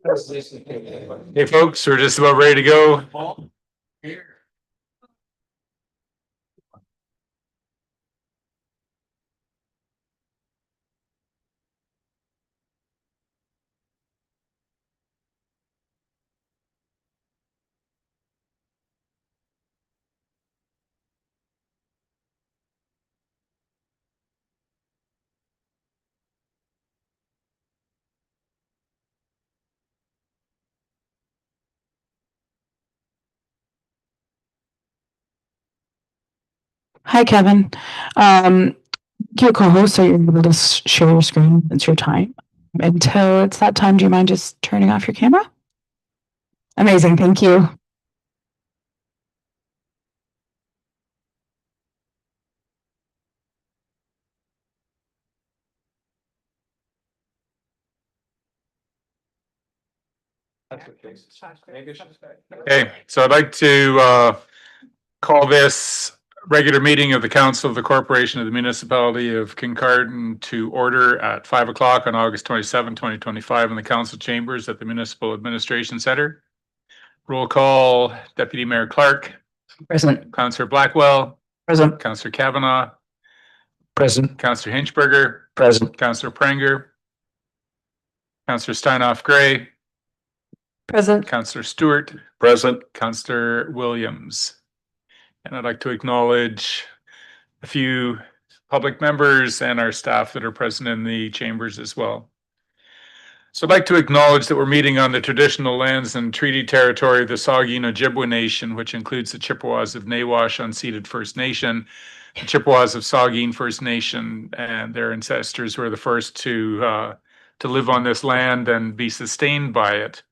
Hey folks, we're just about ready to go. Hi, Kevin. Your co-host, so you're able to share your screen. It's your time. Until it's that time, do you mind just turning off your camera? Amazing. Thank you. Okay, so I'd like to call this regular meeting of the Council of the Corporation of the Municipality of Kincardine to order at 5 o'clock on August 27, 2025 in the Council Chambers at the Municipal Administration Center. Roll call, Deputy Mayor Clark. Present. Councillor Blackwell. Present. Councillor Kavanaugh. Present. Councillor Hinchberger. Present. Councillor Pranger. Councillor Steinoff Gray. Present. Councillor Stewart. Present. Councillor Williams. And I'd like to acknowledge a few public members and our staff that are present in the chambers as well. So I'd like to acknowledge that we're meeting on the traditional lands and treaty territory of the Saugeen Ojibwe Nation, which includes the Chippewas of Nawash Unceded First Nation, the Chippewas of Saugeen First Nation, and their ancestors were the first to live on this land and be sustained by it.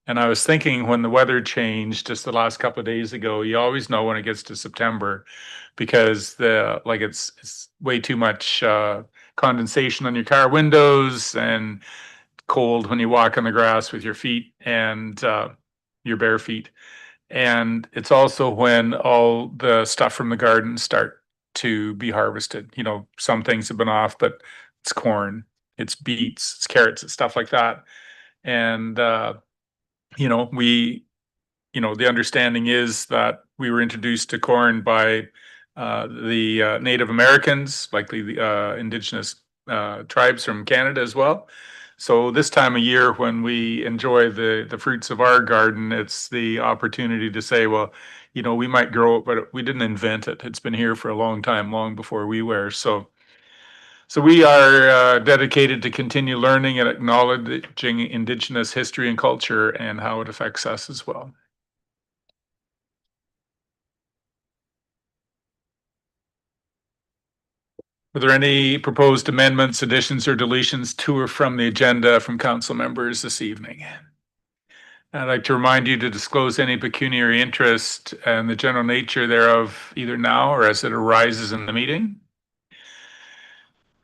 And I was thinking when the weather changed just the last couple of days ago, you always know when it gets to September because it's way too much condensation on your car windows and cold when you walk on the grass with your feet and your bare feet. And it's also when all the stuff from the garden start to be harvested. You know, some things have been off, but it's corn, it's beets, it's carrots, it's stuff like that. And the understanding is that we were introduced to corn by the Native Americans, likely the indigenous tribes from Canada as well. So this time of year, when we enjoy the fruits of our garden, it's the opportunity to say, well, we might grow it, but we didn't invent it. It's been here for a long time, long before we were. So we are dedicated to continue learning and acknowledging Indigenous history and culture and how it affects us as well. Are there any proposed amendments, additions, or deletions to or from the agenda from council members this evening? I'd like to remind you to disclose any pecuniary interest and the general nature thereof either now or as it arises in the meeting.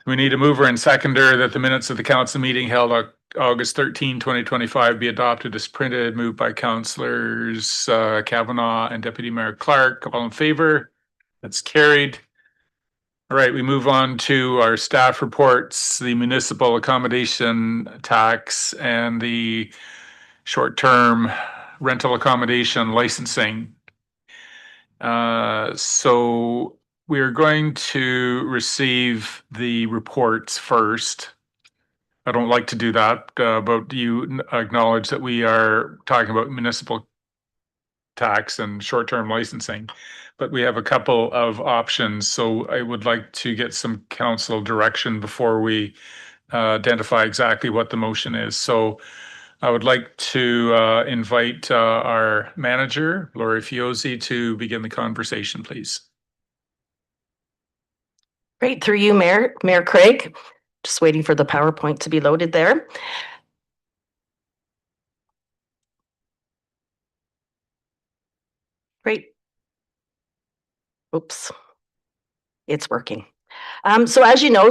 We need a mover and seconder that the minutes of the council meeting held on August 13, 2025 be adopted as printed, moved by councillors Kavanaugh and Deputy Mayor Clark. All in favor? That's carried. All right, we move on to our staff reports, the municipal accommodation tax and the short-term rental accommodation licensing. So we are going to receive the reports first. I don't like to do that, but you acknowledge that we are talking about municipal tax and short-term licensing, but we have a couple of options. So I would like to get some council direction before we identify exactly what the motion is. So I would like to invite our manager, Lori Fiozzi, to begin the conversation, please. Great, through you, Mayor Craig. Just waiting for the PowerPoint to be loaded there. Great. Oops, it's working. So as you know,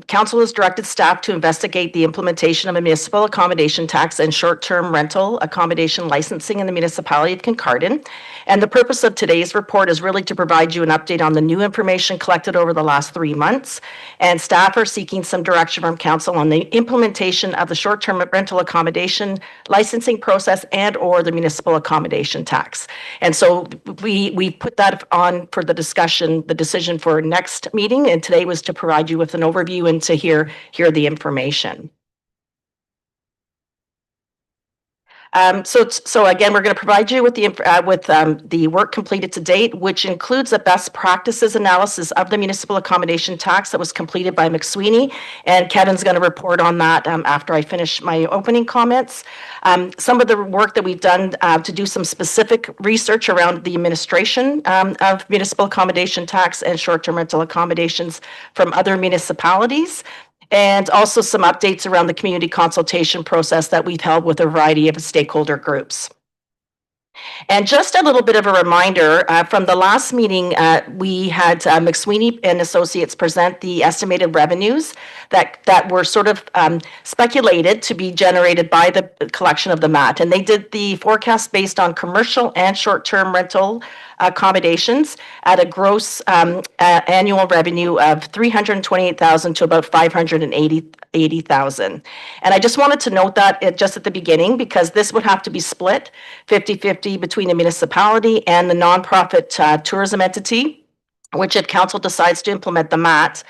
council has directed staff to investigate the implementation of a municipal accommodation tax and short-term rental accommodation licensing in the municipality of Kincardine. And the purpose of today's report is really to provide you an update on the new information collected over the last 3 months. And staff are seeking some direction from council on the implementation of the short-term rental accommodation licensing process and or the municipal accommodation tax. And so we put that on for the discussion, the decision for next meeting. And today was to provide you with an overview and to hear the information. So again, we're going to provide you with the work completed to date, which includes a best practices analysis of the municipal accommodation tax that was completed by McSweeney, and Kevin's going to report on that after I finish my opening comments. Some of the work that we've done to do some specific research around the administration of municipal accommodation tax and short-term rental accommodations from other municipalities. And also some updates around the community consultation process that we've held with a variety of stakeholder groups. And just a little bit of a reminder, from the last meeting, we had McSweeney and Associates present the estimated revenues that were sort of speculated to be generated by the collection of the MAT. And they did the forecast based on commercial and short-term rental accommodations at a gross annual revenue of $328,000 to about $580,000. And I just wanted to note that just at the beginning, because this would have to be split 50-50 between the municipality and the nonprofit tourism entity, which if council decides to implement the MAT,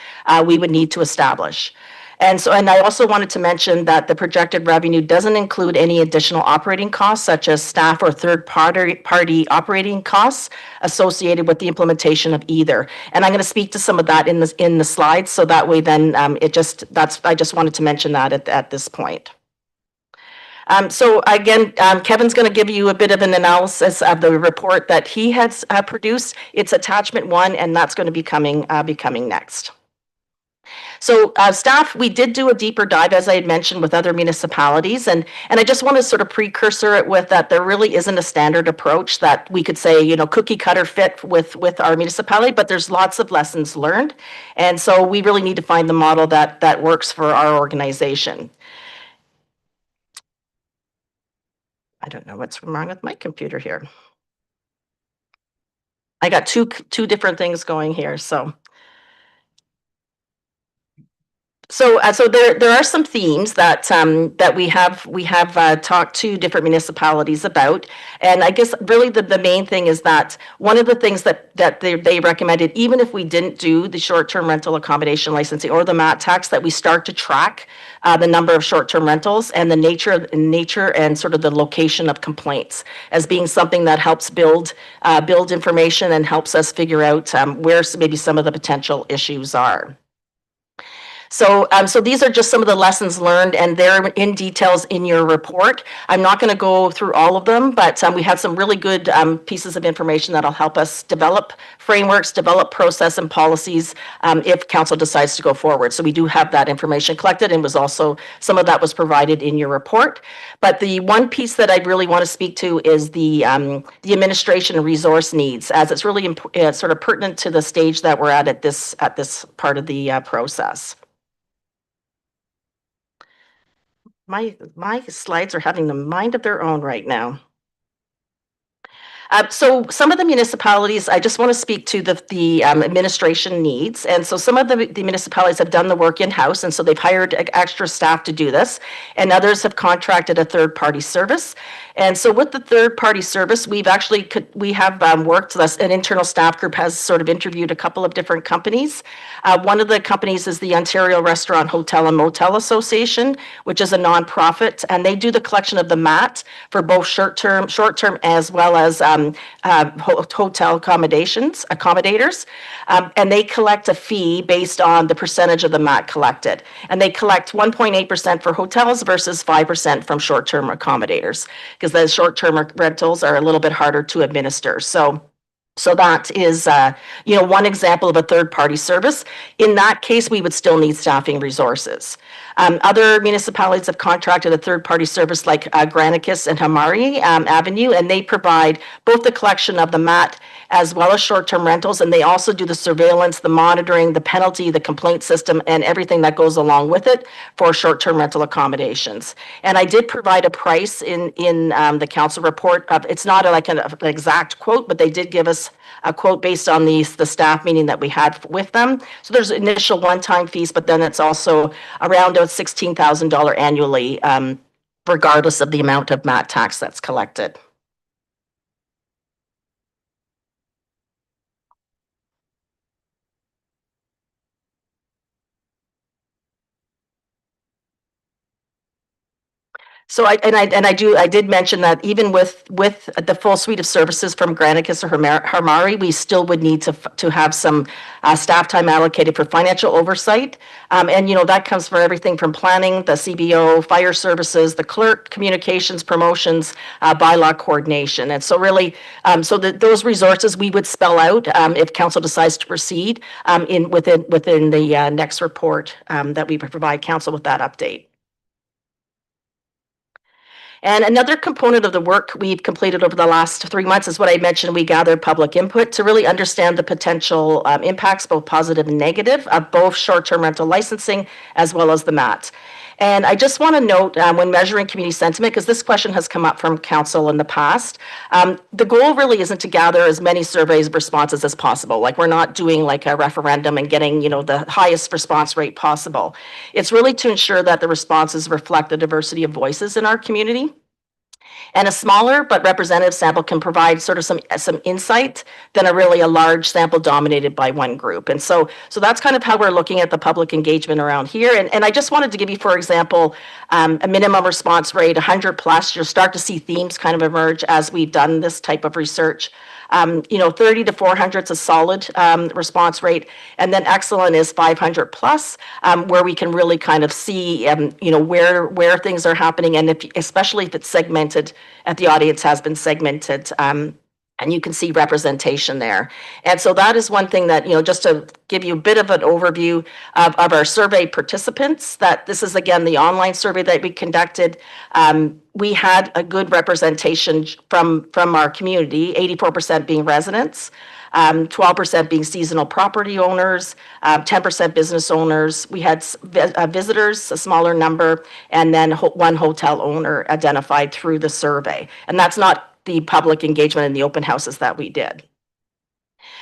we would need to establish. And I also wanted to mention that the projected revenue doesn't include any additional operating costs, such as staff or third-party operating costs associated with the implementation of either. And I'm going to speak to some of that in the slides, so that way then I just wanted to mention that at this point. So again, Kevin's going to give you a bit of an analysis of the report that he has produced. It's attachment 1, and that's going to be coming next. So staff, we did do a deeper dive, as I had mentioned, with other municipalities. And I just want to sort of precursor it with that there really isn't a standard approach that we could say, you know, cookie cutter fit with our municipality, but there's lots of lessons learned. And so we really need to find the model that works for our organization. I don't know what's wrong with my computer here. I got two different things going here, so. So there are some themes that we have talked to different municipalities about, and I guess really the main thing is that one of the things that they recommended, even if we didn't do the short-term rental accommodation licensing or the MAT tax, that we start to track the number of short-term rentals and the nature and sort of the location of complaints as being something that helps build information and helps us figure out where maybe some of the potential issues are. So these are just some of the lessons learned, and they're in details in your report. I'm not going to go through all of them, but we have some really good pieces of information that'll help us develop frameworks, develop process and policies if council decides to go forward. So we do have that information collected, and was also some of that was provided in your report. But the one piece that I really want to speak to is the administration and resource needs, as it's really sort of pertinent to the stage that we're at this part of the process. My slides are having the mind of their own right now. So some of the municipalities, I just want to speak to the administration needs. And so some of the municipalities have done the work in-house, and so they've hired extra staff to do this, and others have contracted a third-party service. And so with the third-party service, we have worked, an internal staff group has sort of interviewed a couple of different companies. One of the companies is the Ontario Restaurant, Hotel and Motel Association, which is a nonprofit, and they do the collection of the MAT for both short-term as well as hotel accommodators, and they collect a fee based on the percentage of the MAT collected. And they collect 1.8% for hotels versus 5% from short-term accommodators, because the short-term rentals are a little bit harder to administer. So that is, one example of a third-party service. In that case, we would still need staffing resources. Other municipalities have contracted a third-party service like Granicus and Hamari Avenue, and they provide both the collection of the MAT as well as short-term rentals, and they also do the surveillance, the monitoring, the penalty, the complaint system, and everything that goes along with it for short-term rental accommodations. And I did provide a price in the council report. It's not like an exact quote, but they did give us a quote based on the staff meeting that we had with them. So there's initial one-time fees, but then it's also around $16,000 annually, regardless of the amount of MAT tax that's collected. So I did mention that even with the full suite of services from Granicus or Hamari, we still would need to have some staff time allocated for financial oversight. And that comes from everything from planning, the CBO, fire services, the clerk, communications, promotions, bylaw coordination. And so really, those resources we would spell out if council decides to proceed within the next report that we provide council with that update. And another component of the work we've completed over the last 3 months is what I mentioned. We gathered public input to really understand the potential impacts, both positive and negative, of both short-term rental licensing as well as the MAT. And I just want to note when measuring community sentiment, because this question has come up from council in the past, the goal really isn't to gather as many surveys responses as possible. Like we're not doing like a referendum and getting, the highest response rate possible. It's really to ensure that the responses reflect the diversity of voices in our community. And a smaller but representative sample can provide sort of some insight than a large sample dominated by one group. And so that's kind of how we're looking at the public engagement around here. And I just wanted to give you, for example, a minimum response rate, 100 plus. You'll start to see themes kind of emerge as we've done this type of research. 30 to 400 is a solid response rate, and then excellent is 500 plus, where we can really kind of see, where things are happening, and especially if it's segmented, if the audience has been segmented. And you can see representation there. And so that is one thing that, just to give you a bit of an overview of our survey participants, that this is, again, the online survey that we conducted. We had a good representation from our community, 84% being residents, 12% being seasonal property owners, 10% business owners. We had visitors, a smaller number, and then one hotel owner identified through the survey. And that's not the public engagement in the open houses that we did.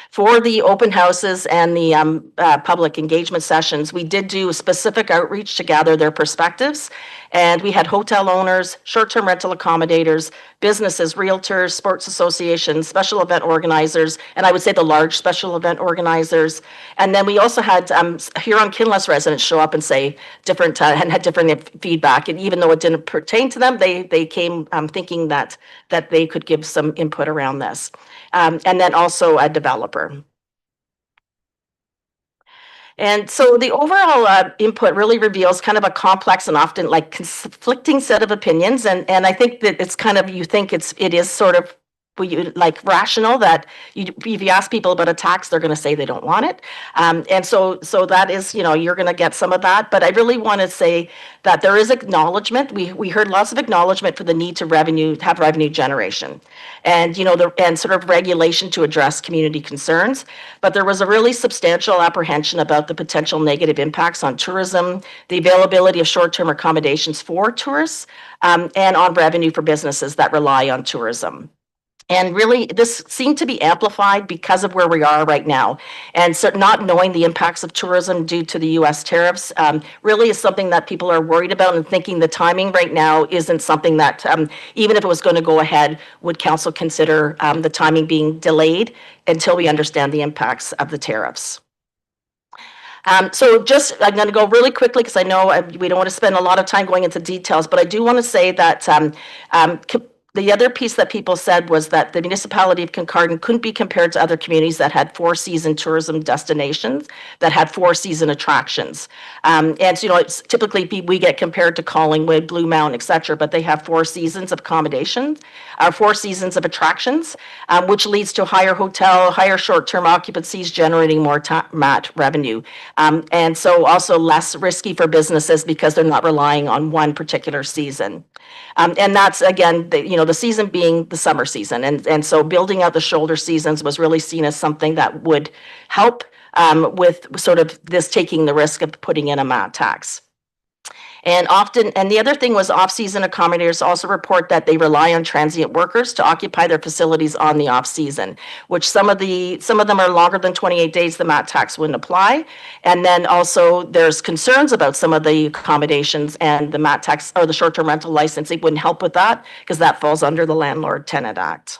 For the open houses and the public engagement sessions, we did do specific outreach to gather their perspectives. And we had hotel owners, short-term rental accommodators, businesses, realtors, sports associations, special event organizers, and I would say the large special event organizers. And then we also had Huron-Kinloss residents show up and say different, and had different feedback. And even though it didn't pertain to them, they came thinking that they could give some input around this. And then also a developer. And so the overall input really reveals kind of a complex and often like conflicting set of opinions. And I think that it's kind of, you think it is sort of like rational that if you ask people about a tax, they're going to say they don't want it. And so that is, you're going to get some of that. But I really want to say that there is acknowledgement. We heard lots of acknowledgement for the need to have revenue generation and, and sort of regulation to address community concerns. But there was a really substantial apprehension about the potential negative impacts on tourism, the availability of short-term accommodations for tourists, and on revenue for businesses that rely on tourism. And really, this seemed to be amplified because of where we are right now. And so not knowing the impacts of tourism due to the U.S. tariffs really is something that people are worried about, and thinking the timing right now isn't something that, even if it was going to go ahead, would council consider the timing being delayed until we understand the impacts of the tariffs. So just, I'm going to go really quickly because I know we don't want to spend a lot of time going into details, but I do want to say that The other piece that people said was that the municipality of Kincardine couldn't be compared to other communities that had four-season tourism destinations, that had four-season attractions. And so, it's typically we get compared to Collingwood, Blue Mountain, et cetera, but they have 4 seasons of accommodations, 4 seasons of attractions, which leads to higher short-term occupancies, generating more MAT revenue. And so also less risky for businesses because they're not relying on one particular season. And that's, again, the season being the summer season. And so building out the shoulder seasons was really seen as something that would help with sort of this taking the risk of putting in a MAT tax. And the other thing was off-season accommodators also report that they rely on transient workers to occupy their facilities on the off-season, which some of them are longer than 28 days, the MAT tax wouldn't apply. And then also there's concerns about some of the accommodations, and the MAT tax or the short-term rental licensing wouldn't help with that because that falls under the Landlord Tenant Act.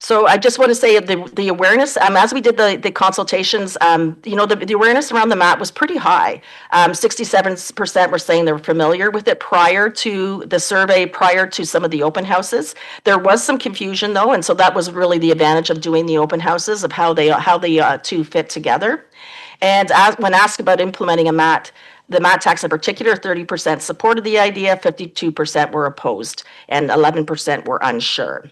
So I just want to say the awareness, as we did the consultations, the awareness around the MAT was pretty high. 67% were saying they were familiar with it prior to the survey, prior to some of the open houses. There was some confusion though, and so that was really the advantage of doing the open houses, of how the two fit together. And when asked about implementing the MAT tax in particular, 30% supported the idea, 52% were opposed, and 11% were unsure.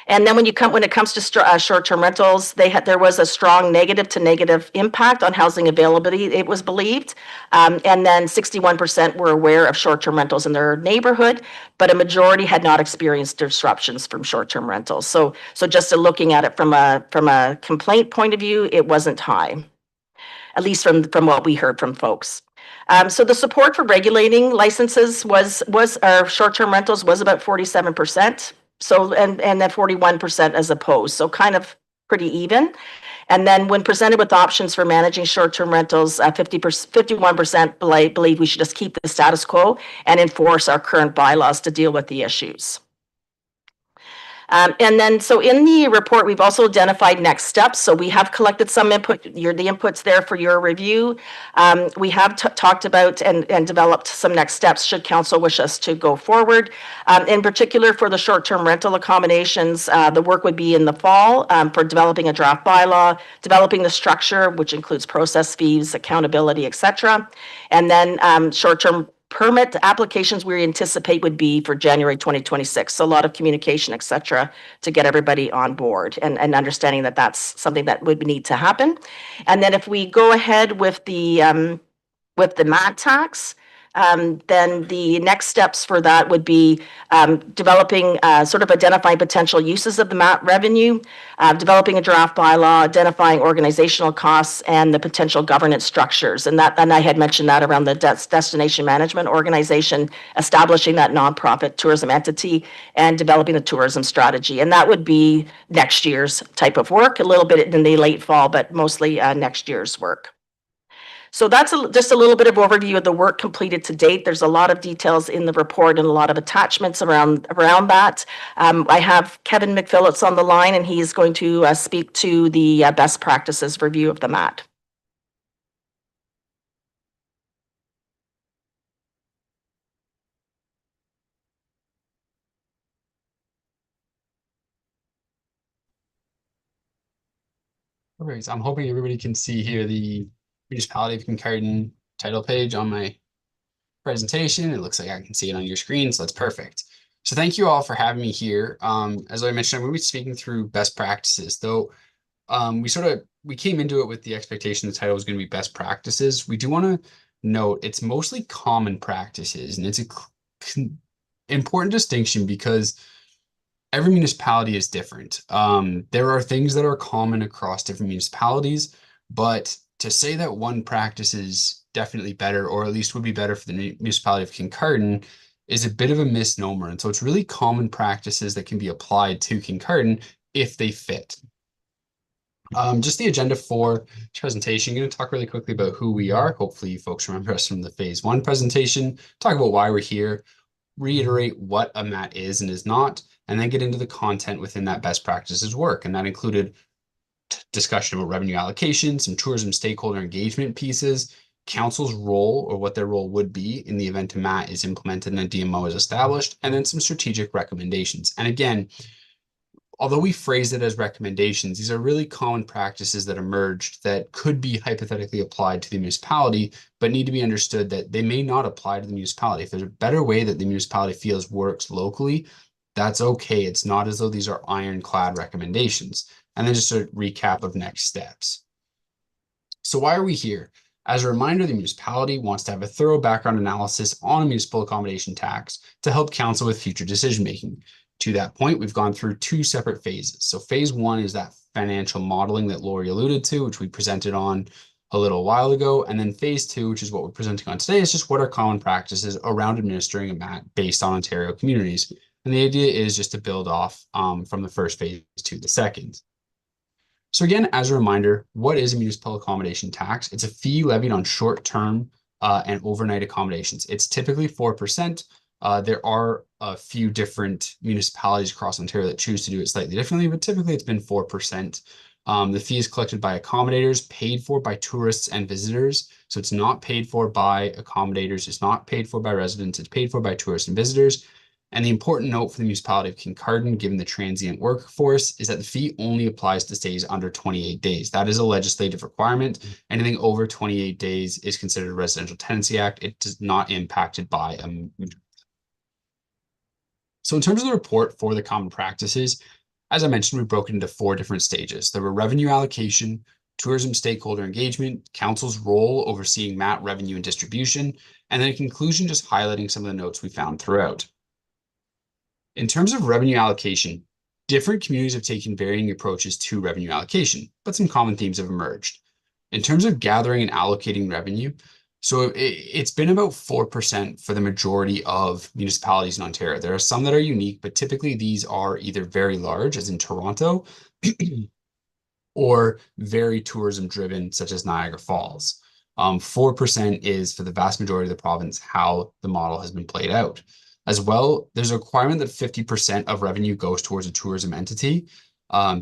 And then when it comes to short-term rentals, there was a strong negative to negative impact on housing availability, it was believed. And then 61% were aware of short-term rentals in their neighborhood, but a majority had not experienced disruptions from short-term rentals. So just looking at it from a complaint point of view, it wasn't high, at least from what we heard from folks. So the support for regulating licenses was short-term rentals was about 47%. So, and then 41% as opposed, so kind of pretty even. And then when presented with options for managing short-term rentals, 51% believe we should just keep the status quo and enforce our current bylaws to deal with the issues. And then, so in the report, we've also identified next steps. So we have collected some input, the input's there for your review. We have talked about and developed some next steps should council wish us to go forward. In particular, for the short-term rental accommodations, the work would be in the fall for developing a draft bylaw, developing the structure, which includes process fees, accountability, et cetera. And then short-term permit applications we anticipate would be for January 2026. So a lot of communication, et cetera, to get everybody on board and understanding that that's something that would need to happen. And then if we go ahead with the MAT tax, then the next steps for that would be developing, sort of identifying potential uses of the MAT revenue, developing a draft bylaw, identifying organizational costs, and the potential governance structures. And I had mentioned that around the destination management organization, establishing that nonprofit tourism entity, and developing the tourism strategy. And that would be next year's type of work, a little bit in the late fall, but mostly next year's work. So that's just a little bit of overview of the work completed to date. There's a lot of details in the report and a lot of attachments around that. I have Kevin McPhillips on the line, and he's going to speak to the best practices review of the MAT. Perfect. I'm hoping everybody can see here the Municipality of Kincardine title page on my presentation. It looks like I can see it on your screen, so that's perfect. So thank you all for having me here. As I mentioned, I'm going to be speaking through best practices, though we came into it with the expectation the title was going to be best practices. We do want to note it's mostly common practices, and it's an important distinction because every municipality is different. There are things that are common across different municipalities, but to say that one practice is definitely better, or at least would be better for the municipality of Kincardine, is a bit of a misnomer. And so it's really common practices that can be applied to Kincardine if they fit. Just the agenda for presentation. I'm going to talk really quickly about who we are. Hopefully you folks remember us from the phase 1 presentation, talk about why we're here, reiterate what a MAT is and is not, and then get into the content within that best practices work. And that included discussion about revenue allocation, some tourism stakeholder engagement pieces, council's role or what their role would be in the event a MAT is implemented and a DMO is established, and then some strategic recommendations. And again, although we phrase it as recommendations, these are really common practices that emerged that could be hypothetically applied to the municipality, but need to be understood that they may not apply to the municipality. If there's a better way that the municipality feels works locally, that's okay. It's not as though these are ironclad recommendations. And then just a recap of next steps. So why are we here? As a reminder, the municipality wants to have a thorough background analysis on a municipal accommodation tax to help council with future decision-making. To that point, we've gone through two separate phases. So phase one is that financial modeling that Lori alluded to, which we presented on a little while ago. And then phase two, which is what we're presenting on today, is just what are common practices around administering a MAT based on Ontario communities. And the idea is just to build off from the first phase to the second. So again, as a reminder, what is a municipal accommodation tax? It's a fee levied on short-term and overnight accommodations. It's typically 4%. There are a few different municipalities across Ontario that choose to do it slightly differently, but typically it's been 4%. The fee is collected by accommodators, paid for by tourists and visitors. So it's not paid for by accommodators. It's not paid for by residents. It's paid for by tourists and visitors. And the important note for the municipality of Kincardine, given the transient workforce, is that the fee only applies to stays under 28 days. That is a legislative requirement. Anything over 28 days is considered a Residential Tenancy Act. It is not impacted by a. So in terms of the report for the common practices, as I mentioned, we broke it into 4 different stages. There were revenue allocation, tourism stakeholder engagement, council's role overseeing MAT revenue and distribution, and then a conclusion just highlighting some of the notes we found throughout. In terms of revenue allocation, different communities have taken varying approaches to revenue allocation, but some common themes have emerged. In terms of gathering and allocating revenue, so it's been about 4% for the majority of municipalities in Ontario. There are some that are unique, but typically these are either very large, as in Toronto, or very tourism driven, such as Niagara Falls. 4% is, for the vast majority of the province, how the model has been played out. As well, there's a requirement that 50% of revenue goes towards a tourism entity.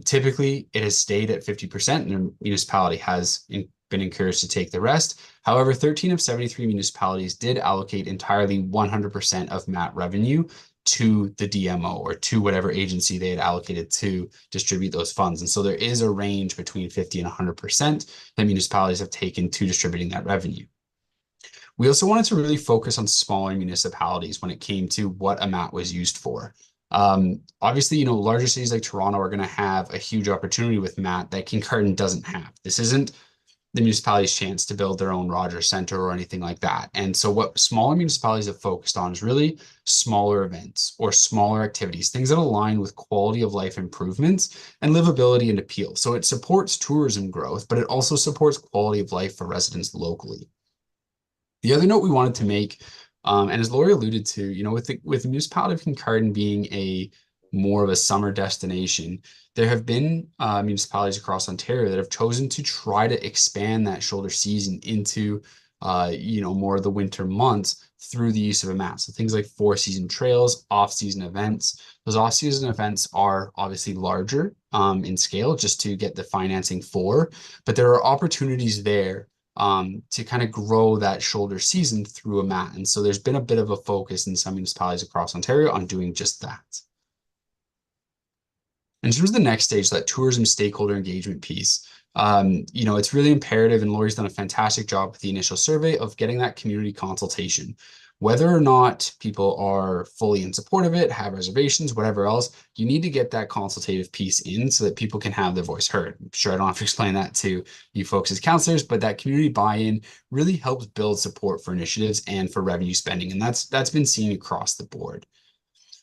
Typically, it has stayed at 50%, and the municipality has been encouraged to take the rest. However, 13 of 73 municipalities did allocate entirely 100% of MAT revenue to the DMO or to whatever agency they had allocated to distribute those funds. And so there is a range between 50 and 100% that municipalities have taken to distributing that revenue. We also wanted to really focus on smaller municipalities when it came to what a MAT was used for. Obviously, larger cities like Toronto are going to have a huge opportunity with MAT that Kincardine doesn't have. This isn't the municipality's chance to build their own Rogers Center or anything like that. And so what smaller municipalities have focused on is really smaller events or smaller activities, things that align with quality of life improvements and livability and appeal. So it supports tourism growth, but it also supports quality of life for residents locally. The other note we wanted to make, and as Lori alluded to, with the municipality of Kincardine being more of a summer destination, there have been municipalities across Ontario that have chosen to try to expand that shoulder season into, more of the winter months through the use of a MAT. So things like 4-season trails, off-season events. Those off-season events are obviously larger in scale just to get the financing for, but there are opportunities there to kind of grow that shoulder season through a MAT. And so there's been a bit of a focus in some municipalities across Ontario on doing just that. In terms of the next stage, that tourism stakeholder engagement piece, it's really imperative, and Lori's done a fantastic job with the initial survey of getting that community consultation. Whether or not people are fully in support of it, have reservations, whatever else, you need to get that consultative piece in so that people can have their voice heard. I'm sure I don't have to explain that to you folks as counselors, but that community buy-in really helps build support for initiatives and for revenue spending. And that's been seen across the board.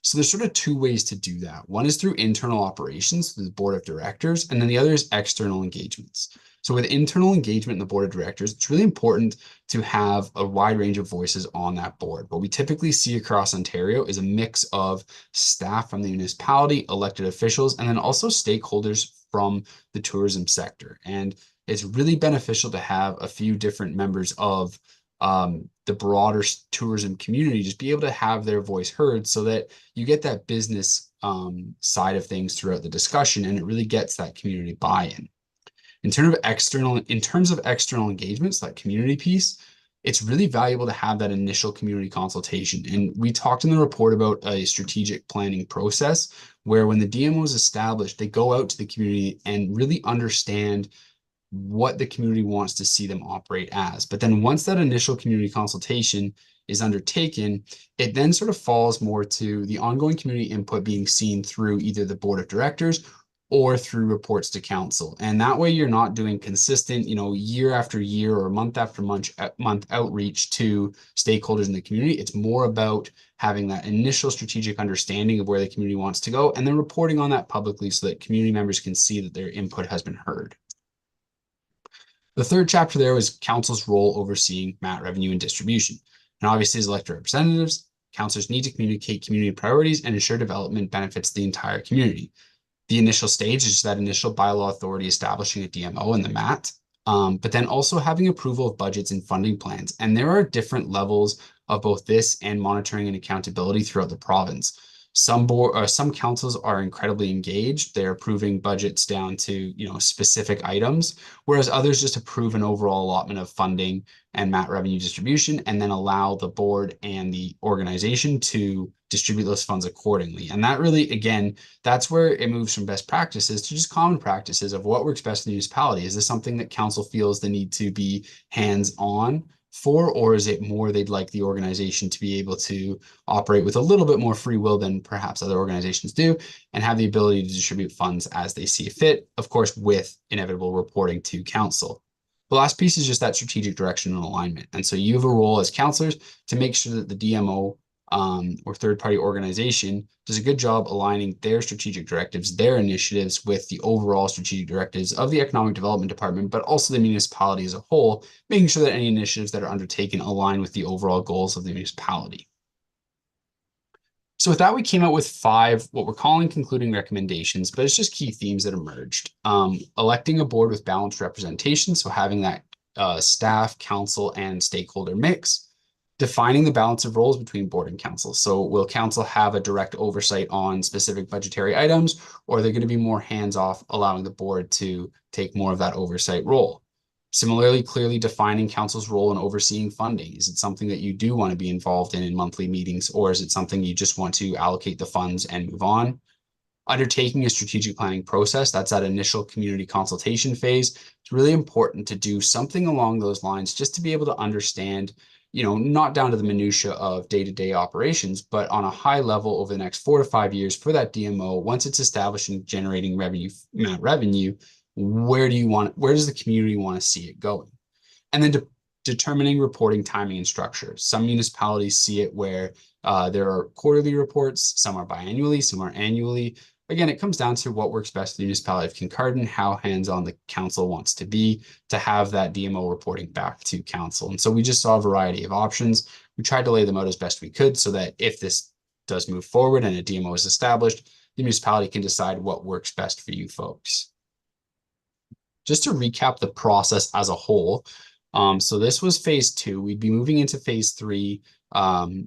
So there's sort of 2 ways to do that. One is through internal operations, through the board of directors, and then the other is external engagements. So with internal engagement in the board of directors, it's really important to have a wide range of voices on that board. What we typically see across Ontario is a mix of staff from the municipality, elected officials, and then also stakeholders from the tourism sector. And it's really beneficial to have a few different members of the broader tourism community just be able to have their voice heard so that you get that business side of things throughout the discussion, and it really gets that community buy-in. In terms of external engagements, that community piece, it's really valuable to have that initial community consultation. And we talked in the report about a strategic planning process where when the DMO is established, they go out to the community and really understand what the community wants to see them operate as. But then once that initial community consultation is undertaken, it then sort of falls more to the ongoing community input being seen through either the board of directors or through reports to council. And that way you're not doing consistent, year after year or month after month outreach to stakeholders in the community. It's more about having that initial strategic understanding of where the community wants to go and then reporting on that publicly so that community members can see that their input has been heard. The third chapter there was council's role overseeing MAT revenue and distribution. And obviously as elected representatives, councilors need to communicate community priorities and ensure development benefits the entire community. The initial stage is that initial bylaw authority establishing a DMO and the MAT, but then also having approval of budgets and funding plans. And there are different levels of both this and monitoring and accountability throughout the province. Some councils are incredibly engaged. They're approving budgets down to specific items, whereas others just approve an overall allotment of funding and MAT revenue distribution, and then allow the board and the organization to distribute those funds accordingly. And that really, again, that's where it moves from best practices to just common practices of what works best in the municipality. Is this something that council feels the need to be hands-on for, or is it more they'd like the organization to be able to operate with a little bit more free will than perhaps other organizations do and have the ability to distribute funds as they see fit, of course, with inevitable reporting to council. The last piece is just that strategic direction and alignment. And so you have a role as councilors to make sure that the DMO or third-party organization does a good job aligning their strategic directives, their initiatives with the overall strategic directives of the Economic Development Department, but also the municipality as a whole, making sure that any initiatives that are undertaken align with the overall goals of the municipality. So with that, we came out with 5, what we're calling concluding recommendations, but it's just key themes that emerged. Electing a board with balanced representation, so having that staff, council, and stakeholder mix. Defining the balance of roles between board and council. So will council have a direct oversight on specific budgetary items, or are they going to be more hands-off, allowing the board to take more of that oversight role? Similarly, clearly defining council's role in overseeing funding. Is it something that you do want to be involved in monthly meetings, or is it something you just want to allocate the funds and move on? Undertaking a strategic planning process, that's that initial community consultation phase. It's really important to do something along those lines just to be able to understand, not down to the minutia of day-to-day operations, but on a high level over the next 4 to 5 years for that DMO, once it's established and generating revenue, where does the community want to see it going? And then determining reporting timing and structure. Some municipalities see it where there are quarterly reports, some are biannually, some are annually. Again, it comes down to what works best for the municipality of Kincardine, how hands-on the council wants to be to have that DMO reporting back to council. And so we just saw a variety of options. We tried to lay them out as best we could so that if this does move forward and a DMO is established, the municipality can decide what works best for you folks. Just to recap the process as a whole, so this was phase 2. We'd be moving into phase 3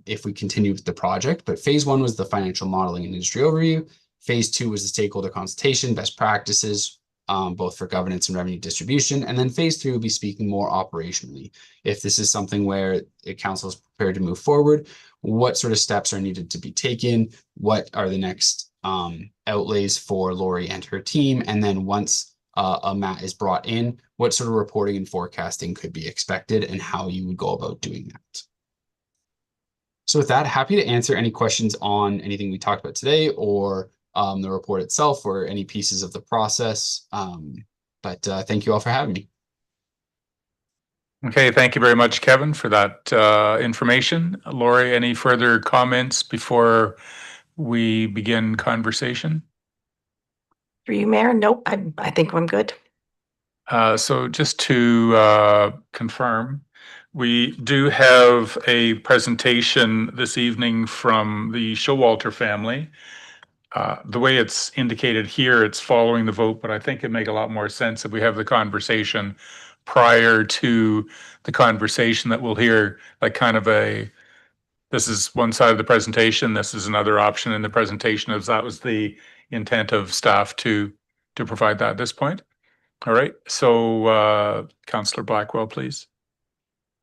if we continue with the project, but phase 1 was the financial modeling and industry overview. Phase 2 was the stakeholder consultation, best practices, both for governance and revenue distribution. And then phase 3 will be speaking more operationally. If this is something where the council is prepared to move forward, what sort of steps are needed to be taken? What are the next outlays for Lori and her team? And then once a MAT is brought in, what sort of reporting and forecasting could be expected and how you would go about doing that? So with that, happy to answer any questions on anything we talked about today or the report itself or any pieces of the process. But thank you all for having me. Okay, thank you very much, Kevin, for that information. Lori, any further comments before we begin conversation? For you, Mayor? Nope, I think I'm good. So just to confirm, we do have a presentation this evening from the Showalter family. The way it's indicated here, it's following the vote, but I think it'd make a lot more sense if we have the conversation prior to the conversation that we'll hear, like kind of this is one side of the presentation, this is another option in the presentation, as that was the intent of staff to provide that at this point. All right, so Councillor Blackwell, please.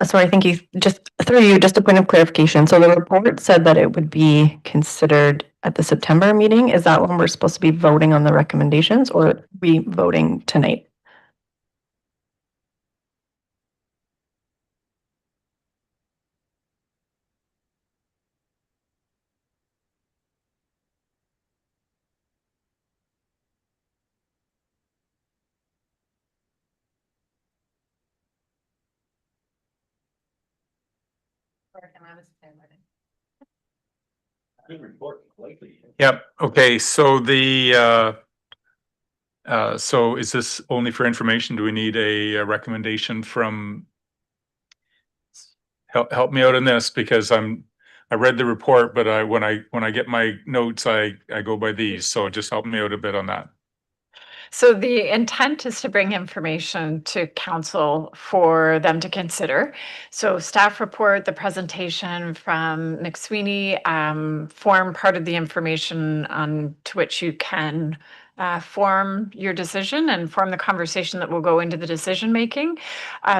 So I think you just through you, just a point of clarification. So the report said that it would be considered at the September meeting. Is that when we're supposed to be voting on the recommendations, or are we voting tonight? Good report lately. Yep, okay, so so is this only for information? Do we need a recommendation from? Help me out in this, because I read the report, but when I get my notes, I go by these, so just help me out a bit on that. So the intent is to bring information to council for them to consider. So staff report, the presentation from McSweeney form part of the information on to which you can form your decision and form the conversation that will go into the decision making.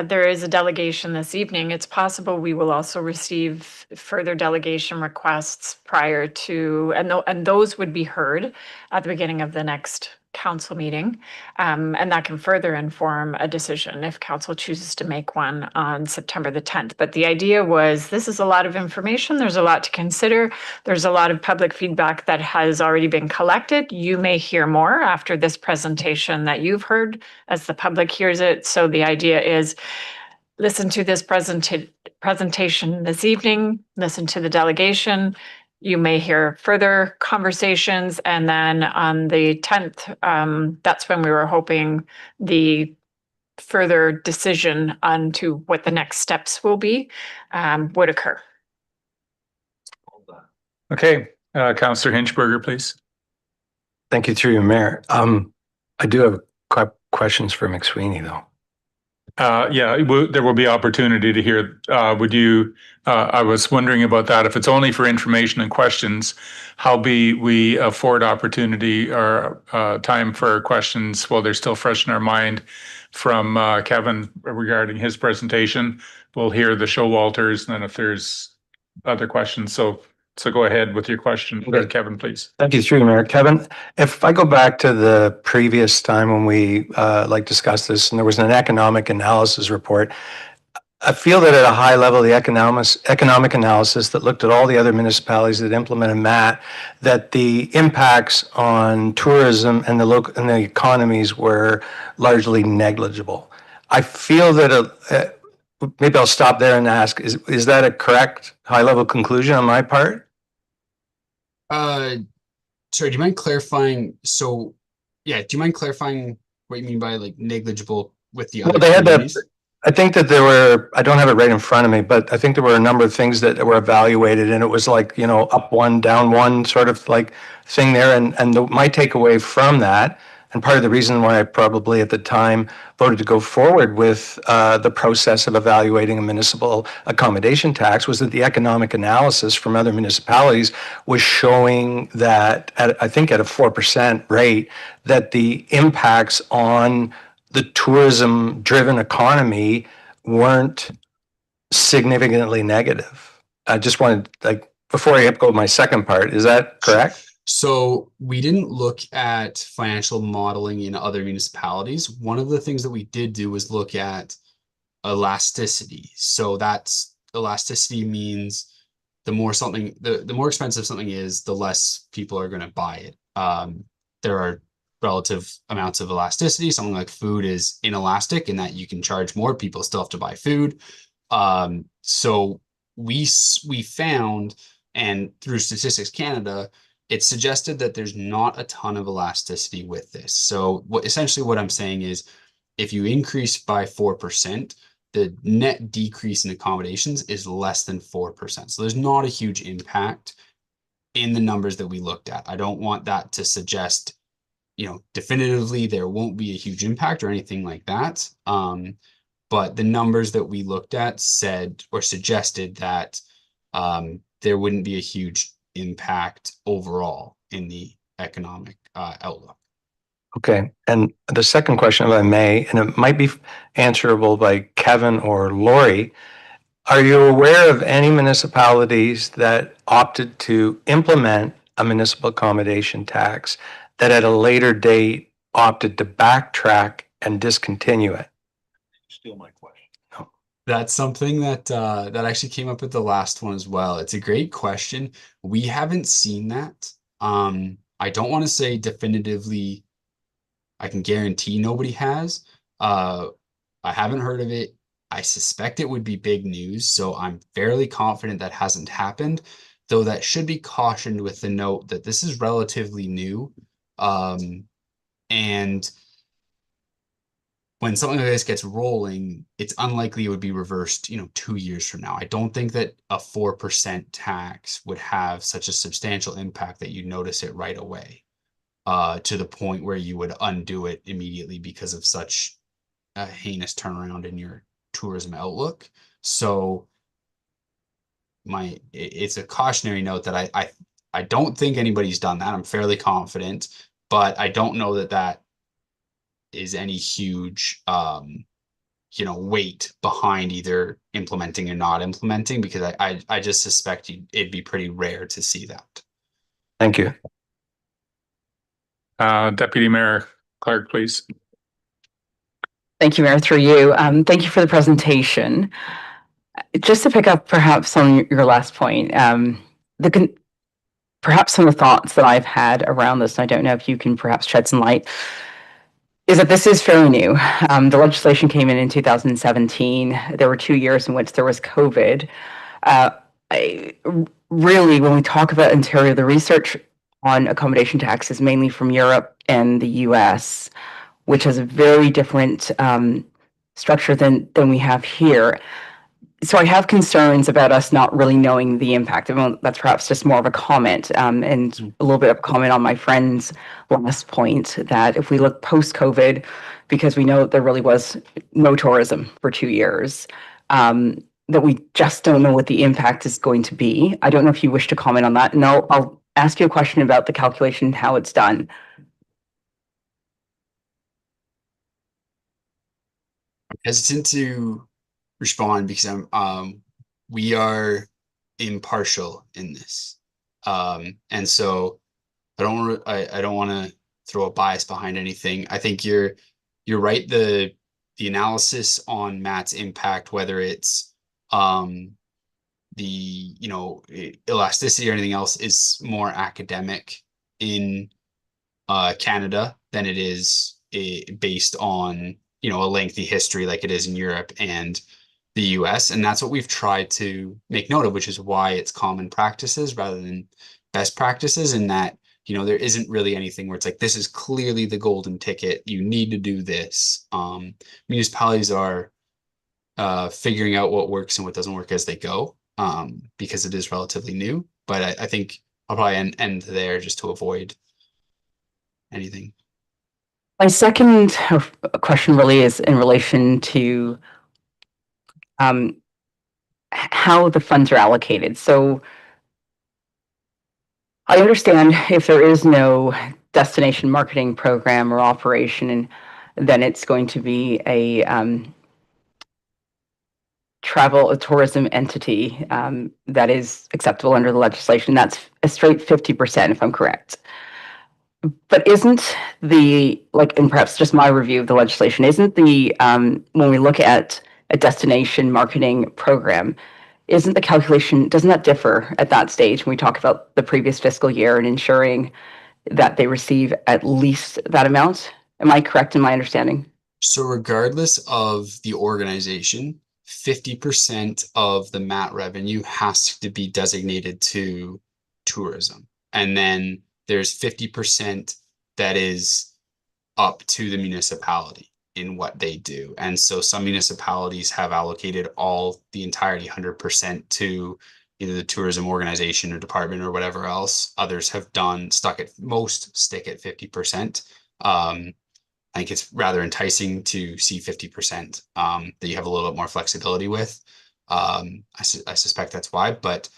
There is a delegation this evening. It's possible we will also receive further delegation requests prior to, and those would be heard at the beginning of the next council meeting. And that can further inform a decision if council chooses to make one on September the 10th. But the idea was, this is a lot of information. There's a lot to consider. There's a lot of public feedback that has already been collected. You may hear more after this presentation that you've heard as the public hears it. So the idea is, listen to this presentation this evening, listen to the delegation. You may hear further conversations, and then on the 10th, that's when we were hoping the further decision onto what the next steps will be would occur. Okay, Councillor Hinchberger, please. Thank you, through your mayor. I do have questions for McSweeney, though. Yeah, there will be opportunity to hear. Would you, I was wondering about that. If it's only for information and questions, how be we afford opportunity or time for questions while they're still fresh in our mind from Kevin regarding his presentation. We'll hear the Showalters, and then if there's other questions. So go ahead with your question, Okay. Kevin, please. Thank you, through your mayor. Kevin, if I go back to the previous time when we discussed this, and there was an economic analysis report, I feel that at a high level, the economic analysis that looked at all the other municipalities that implemented MAT, that the impacts on tourism and the economies were largely negligible. I feel that maybe I'll stop there and ask: is that a correct high level conclusion on my part? Sorry, do you mind clarifying? So, yeah, do you mind clarifying what you mean by like negligible with the other communities? I think that there were, I don't have it right in front of me, but I think there were a number of things that were evaluated, and it was like, you know, up one, down one sort of like thing there. And my takeaway from that, and part of the reason why I probably at the time voted to go forward with the process of evaluating a municipal accommodation tax, was that the economic analysis from other municipalities was showing that I think at a 4% rate, that the impacts on the tourism driven economy weren't significantly negative. I just wanted, like, before I go to my second part, is that correct? So we didn't look at financial modeling in other municipalities. One of the things that we did do was look at elasticity. So that's elasticity means the more something, the more expensive something is, the less people are going to buy it. There are relative amounts of elasticity. Something like food is inelastic in that you can charge more, people still have to buy food. So we found, and through Statistics Canada, it suggested that there's not a ton of elasticity with this. So essentially what I'm saying is, if you increase by 4%, the net decrease in accommodations is less than 4%. So there's not a huge impact in the numbers that we looked at. I don't want that to suggest, you know, definitively there won't be a huge impact or anything like that. But the numbers that we looked at said or suggested that there wouldn't be a huge impact overall in the economic outlook. Okay, and the second question, if I may, and it might be answerable by Kevin or Lori. Are you aware of any municipalities that opted to implement a municipal accommodation tax that at a later date opted to backtrack and discontinue it? Steal my question. That's something that actually came up at the last one as well. It's a great question. We haven't seen that. I don't want to say definitively I can guarantee nobody has. I haven't heard of it. I suspect it would be big news, so I'm fairly confident that hasn't happened, though that should be cautioned with the note that this is relatively new. And when something like this gets rolling, it's unlikely it would be reversed, 2 years from now. I don't think that a 4% tax would have such a substantial impact that you'd notice it right away, to the point where you would undo it immediately because of such a heinous turnaround in your tourism outlook. So it's a cautionary note that I don't think anybody's done that. I'm fairly confident, but I don't know that is any huge weight behind either implementing or not implementing, because I just suspect it'd be pretty rare to see that. Thank you. Deputy Mayor Clark, please. Thank you, Mayor, through you. Thank you for the presentation. Just to pick up perhaps on your last point, perhaps some of the thoughts that I've had around this, and I don't know if you can perhaps shed some light, is that this is fairly new. The legislation came in 2017. There were 2 years in which there was COVID. Really, when we talk about Ontario, the research on accommodation tax is mainly from Europe and the US, which has a very different structure than we have here. So I have concerns about us not really knowing the impact. That's perhaps just more of a comment, and a little bit of a comment on my friend's last point, that if we look post-COVID, because we know there really was no tourism for 2 years, that we just don't know what the impact is going to be. I don't know if you wish to comment on that. And I'll ask you a question about the calculation, how it's done. I'm hesitant to respond because we are impartial in this, and so I don't want to throw a bias behind anything. I think you're right. The analysis on Matt's impact, whether it's the elasticity or anything else, is more academic in Canada than it is based on a lengthy history like it is in Europe and the US. And that's what we've tried to make note of, which is why it's common practices rather than best practices, in that there isn't really anything where it's like, this is clearly the golden ticket, you need to do this. Municipalities are figuring out what works and what doesn't work as they go, because it is relatively new. But I think I'll probably end there just to avoid anything. My second question really is in relation to how the funds are allocated. So I understand if there is no destination marketing program or operation, and then it's going to be a tourism entity that is acceptable under the legislation. That's a straight 50%, if I'm correct. But isn't and perhaps just my review of the legislation, isn't when we look at a destination marketing program, isn't the calculation, doesn't that differ at that stage when we talk about the previous fiscal year and ensuring that they receive at least that amount? Am I correct in my understanding? So regardless of the organization, 50% of the MAT revenue has to be designated to tourism. And then there's 50% that is up to the municipality in what they do. And so some municipalities have allocated the entirety 100% to either the tourism organization or department or whatever else. Others have stick at 50%. I think it's rather enticing to see 50% that you have a little bit more flexibility with. I suspect that's why, but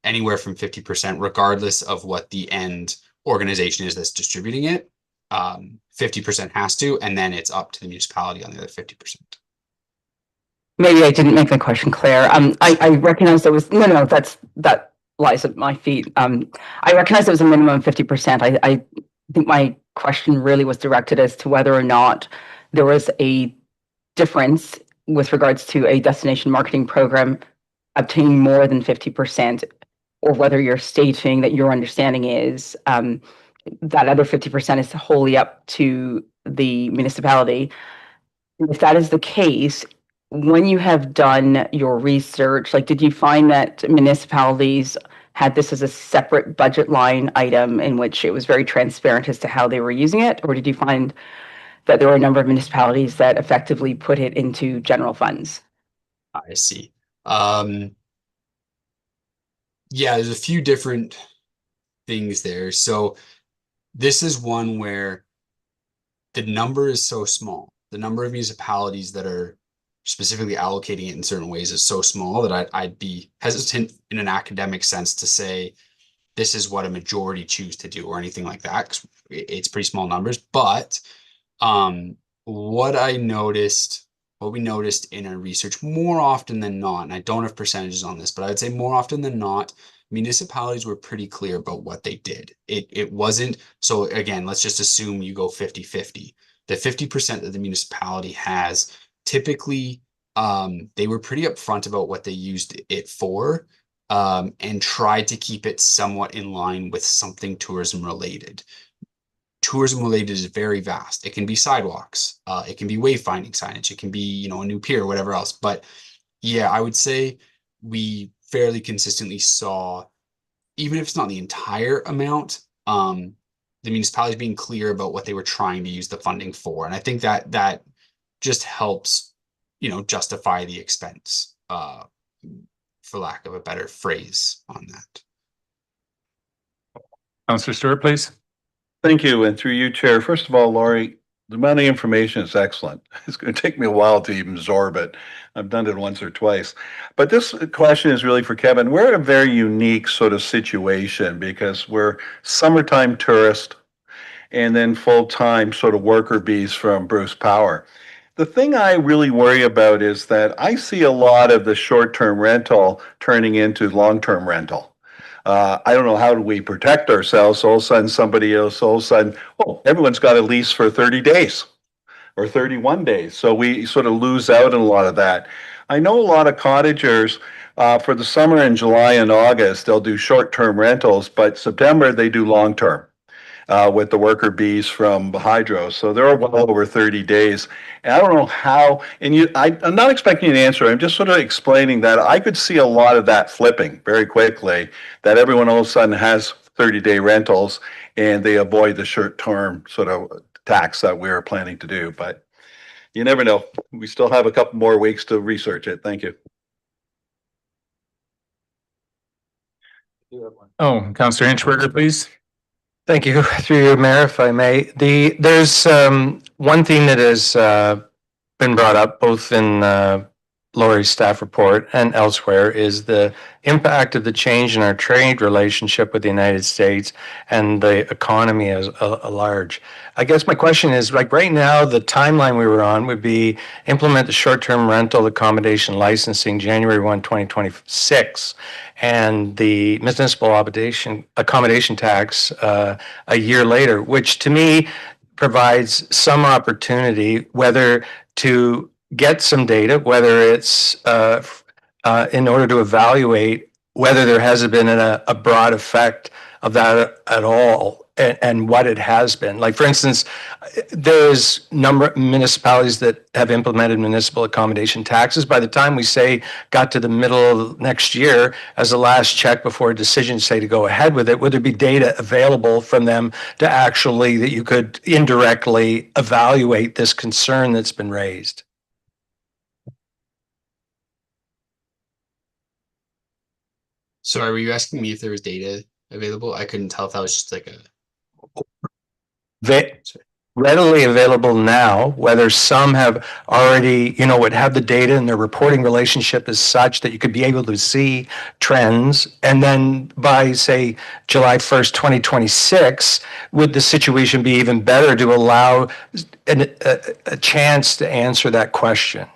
anywhere from 50%, regardless of what the end organization is that's distributing it, 50% has to, and then it's up to the municipality on the other 50%. Maybe I didn't make my question clear. I recognize there was, no, that lies at my feet. I recognize there was a minimum of 50%. I think my question really was directed as to whether or not there was a difference with regards to a destination marketing program obtaining more than 50%, or whether you're stating that your understanding is that other 50% is wholly up to the municipality. If that is the case, when you have done your research, like, did you find that municipalities had this as a separate budget line item in which it was very transparent as to how they were using it? Or did you find that there were a number of municipalities that effectively put it into general funds? I see. Yeah, there's a few different things there. So this is one where the number is so small. The number of municipalities that are specifically allocating it in certain ways is so small that I'd be hesitant in an academic sense to say this is what a majority choose to do or anything like that, 'cause it's pretty small numbers. But what we noticed in our research more often than not, and I don't have percentages on this, but I would say more often than not, municipalities were pretty clear about what they did. It wasn't, so again, let's just assume you go 50-50. The 50% that the municipality has, typically, they were pretty upfront about what they used it for, and tried to keep it somewhat in line with something tourism related. Tourism related is very vast. It can be sidewalks, it can be wayfinding signage, it can be, a new pier, whatever else. But yeah, I would say we fairly consistently saw, even if it's not the entire amount, the municipalities being clear about what they were trying to use the funding for. And I think that just helps, justify the expense, for lack of a better phrase on that. Councillor Stewart, please. Thank you, and through you, Chair. First of all, Laurie, the amount of information is excellent. It's going to take me a while to even absorb it. I've done it once or twice. But this question is really for Kevin. We're in a very unique sort of situation because we're summertime tourist and then full-time sort of worker bees from Bruce Power. The thing I really worry about is that I see a lot of the short-term rental turning into long-term rental. I don't know, how do we protect ourselves? All of a sudden, somebody else, all of a sudden, everyone's got a lease for 30 days or 31 days. So we sort of lose out on a lot of that. I know a lot of cottagers for the summer in July and August, they'll do short-term rentals, but September they do long-term. With the worker bees from Hydro. So they're well over 30 days. And I don't know how, and I'm not expecting an answer. I'm just sort of explaining that I could see a lot of that flipping very quickly, that everyone all of a sudden has 30-day rentals and they avoid the short-term sort of tax that we're planning to do. But you never know. We still have a couple more weeks to research it. Thank you. Oh, Councillor Inchberger, please. Thank you. Through you, Mayor, if I may. There's one thing that has been brought up both in Laurie's staff report and elsewhere is the impact of the change in our trade relationship with the United States and the economy as a large. I guess my question is, like right now, the timeline we were on would be implement the short-term rental accommodation licensing January 1, 2026, and the municipal accommodation tax a year later, which to me provides some opportunity, whether to get some data, whether it's in order to evaluate whether there has been a broad effect of that at all, and what it has been. Like, for instance, there's number of municipalities that have implemented municipal accommodation taxes. By the time we got to the middle of next year as a last check before a decision to go ahead with it, would there be data available from them to actually, that you could indirectly evaluate this concern that's been raised? Sorry, were you asking me if there was data available? I couldn't tell if that was just like a. readily available now, whether some have already, would have the data and their reporting relationship is such that you could be able to see trends. And then by, say, July 1st, 2026, would the situation be even better to allow a chance to answer that question?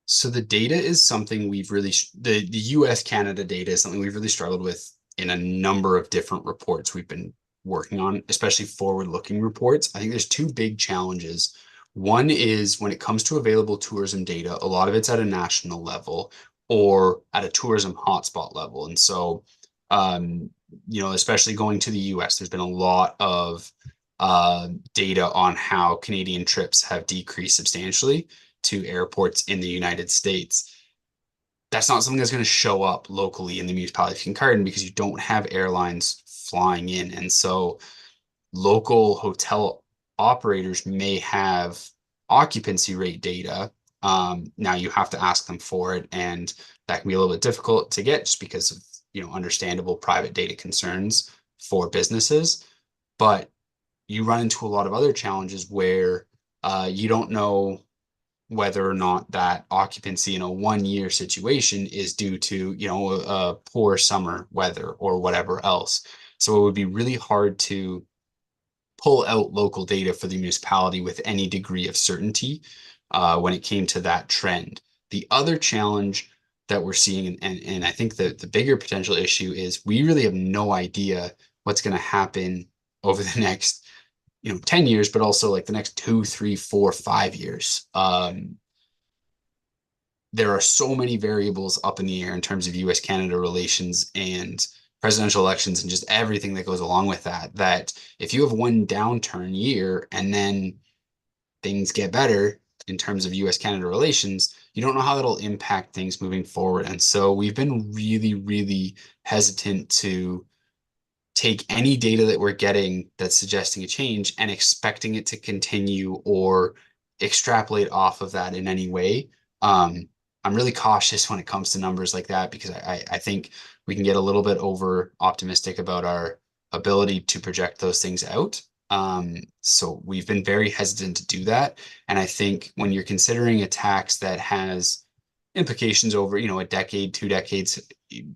So the data is something we've really, the US Canada data is something we've really struggled with in a number of different reports we've been working on, especially forward-looking reports. I think there's two big challenges. One is when it comes to available tourism data, a lot of it's at a national level or at a tourism hotspot level. And so, especially going to the US, there's been a lot of data on how Canadian trips have decreased substantially to airports in the United States. That's not something that's going to show up locally in the municipality of Kincardine because you don't have airlines flying in. And so local hotel operators may have occupancy rate data. Now you have to ask them for it, and that can be a little bit difficult to get just because of understandable private data concerns for businesses. But you run into a lot of other challenges where you don't know whether or not that occupancy in a 1-year situation is due to, a poor summer weather or whatever else. So it would be really hard to pull out local data for the municipality with any degree of certainty when it came to that trend. The other challenge that we're seeing, and I think that the bigger potential issue is we really have no idea what's going to happen over the next 10 years, but also like the next 2, 3, 4, 5 years. There are so many variables up in the air in terms of US-Canada relations and presidential elections and just everything that goes along with that, that if you have one downturn year and then things get better in terms of US-Canada relations, you don't know how that'll impact things moving forward. And so we've been really, really hesitant to take any data that we're getting that's suggesting a change and expecting it to continue or extrapolate off of that in any way. I'm really cautious when it comes to numbers like that because I think we can get a little bit over optimistic about our ability to project those things out. So we've been very hesitant to do that. And I think when you're considering a tax that has implications over, a decade, 2 decades,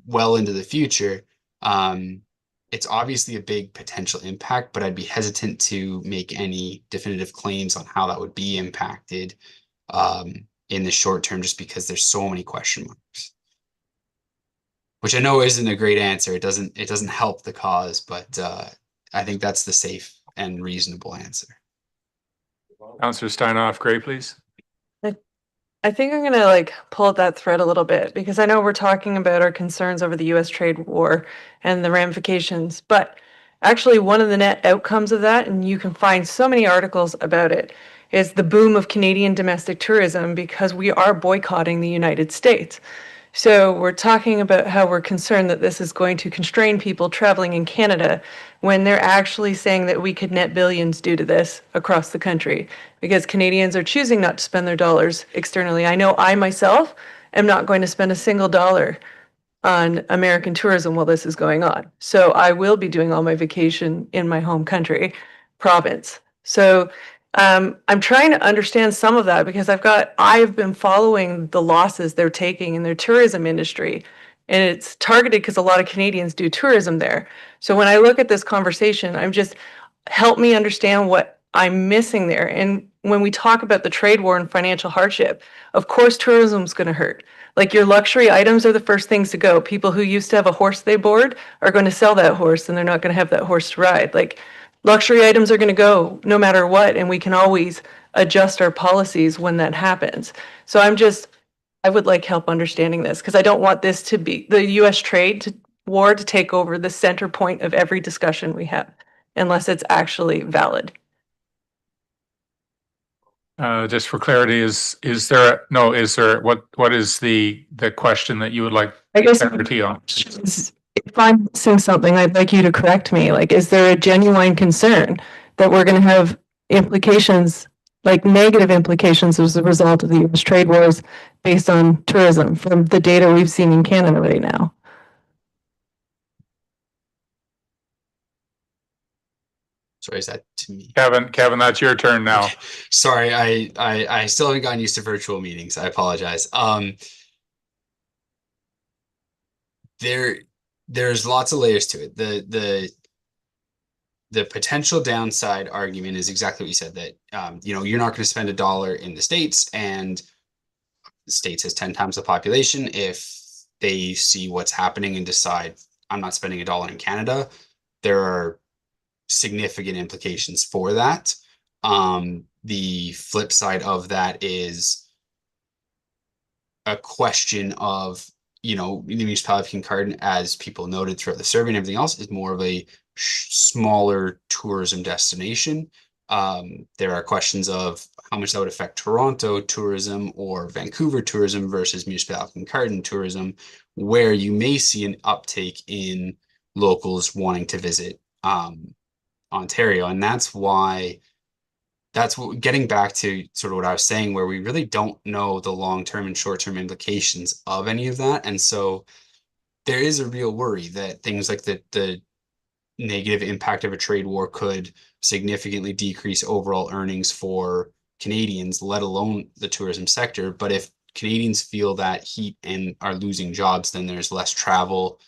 well into the future, it's obviously a big potential impact, but I'd be hesitant to make any definitive claims on how that would be impacted in the short term, just because there's so many question marks. Which I know isn't a great answer. It doesn't help the cause, but I think that's the safe and reasonable answer. Councillor Steinoff, Gray, please. I think I'm gonna pull at that thread a little bit because I know we're talking about our concerns over the US trade war and the ramifications, but actually one of the net outcomes of that, and you can find so many articles about it, is the boom of Canadian domestic tourism because we are boycotting the United States. So we're talking about how we're concerned that this is going to constrain people traveling in Canada when they're actually saying that we could net billions due to this across the country because Canadians are choosing not to spend their dollars externally. I know I myself am not going to spend a single dollar on American tourism while this is going on. So I will be doing all my vacation in my home country, province. So I'm trying to understand some of that because I've been following the losses they're taking in their tourism industry, and it's targeted because a lot of Canadians do tourism there. So when I look at this conversation, help me understand what I'm missing there. And when we talk about the trade war and financial hardship, of course, tourism's going to hurt. Like your luxury items are the first things to go. People who used to have a horse they board are going to sell that horse and they're not going to have that horse to ride. Luxury items are going to go no matter what, and we can always adjust our policies when that happens. So I would like help understanding this because I don't want this to be the US trade war to take over the center point of every discussion we have, unless it's actually valid. Just for clarity, what is the question that you would like I guess clarity on? if I'm missing something, I'd like you to correct me. Is there a genuine concern that we're going to have implications, negative implications as a result of the US trade wars based on tourism from the data we've seen in Canada right now? Sorry, is that to me? Kevin, that's your turn now. Sorry, I still haven't gotten used to virtual meetings. I apologize. There's lots of layers to it. The potential downside argument is exactly what you said, that you're not going to spend $1 in the States, and the States has 10 times the population. If they see what's happening and decide I'm not spending $1 in Canada, there are significant implications for that. The flip side of that is a question of, the municipality of Kincardine, as people noted throughout the survey and everything else, is more of a smaller tourism destination. There are questions of how much that would affect Toronto tourism or Vancouver tourism versus municipality of Kincardine tourism, where you may see an uptake in locals wanting to visit Ontario. And that's getting back to sort of what I was saying, where we really don't know the long-term and short-term implications of any of that. And so there is a real worry that things like the negative impact of a trade war could significantly decrease overall earnings for Canadians, let alone the tourism sector. But if Canadians feel that heat and are losing jobs, then there's less travel,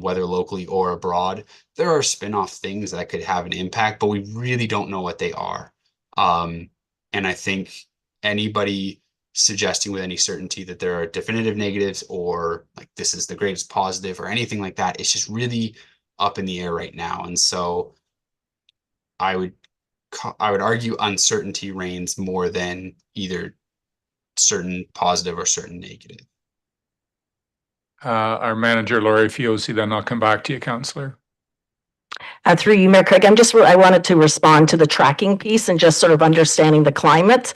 whether locally or abroad. There are spin-off things that could have an impact, but we really don't know what they are. And I think anybody suggesting with any certainty that there are definitive negatives or like this is the greatest positive or anything like that, it's just really up in the air right now. And so I would argue uncertainty reigns more than either certain positive or certain negative. Our manager, Laurie Fiosi, then I'll come back to you, Councillor. Through you, Mayor Craig, I wanted to respond to the tracking piece and just sort of understanding the climate.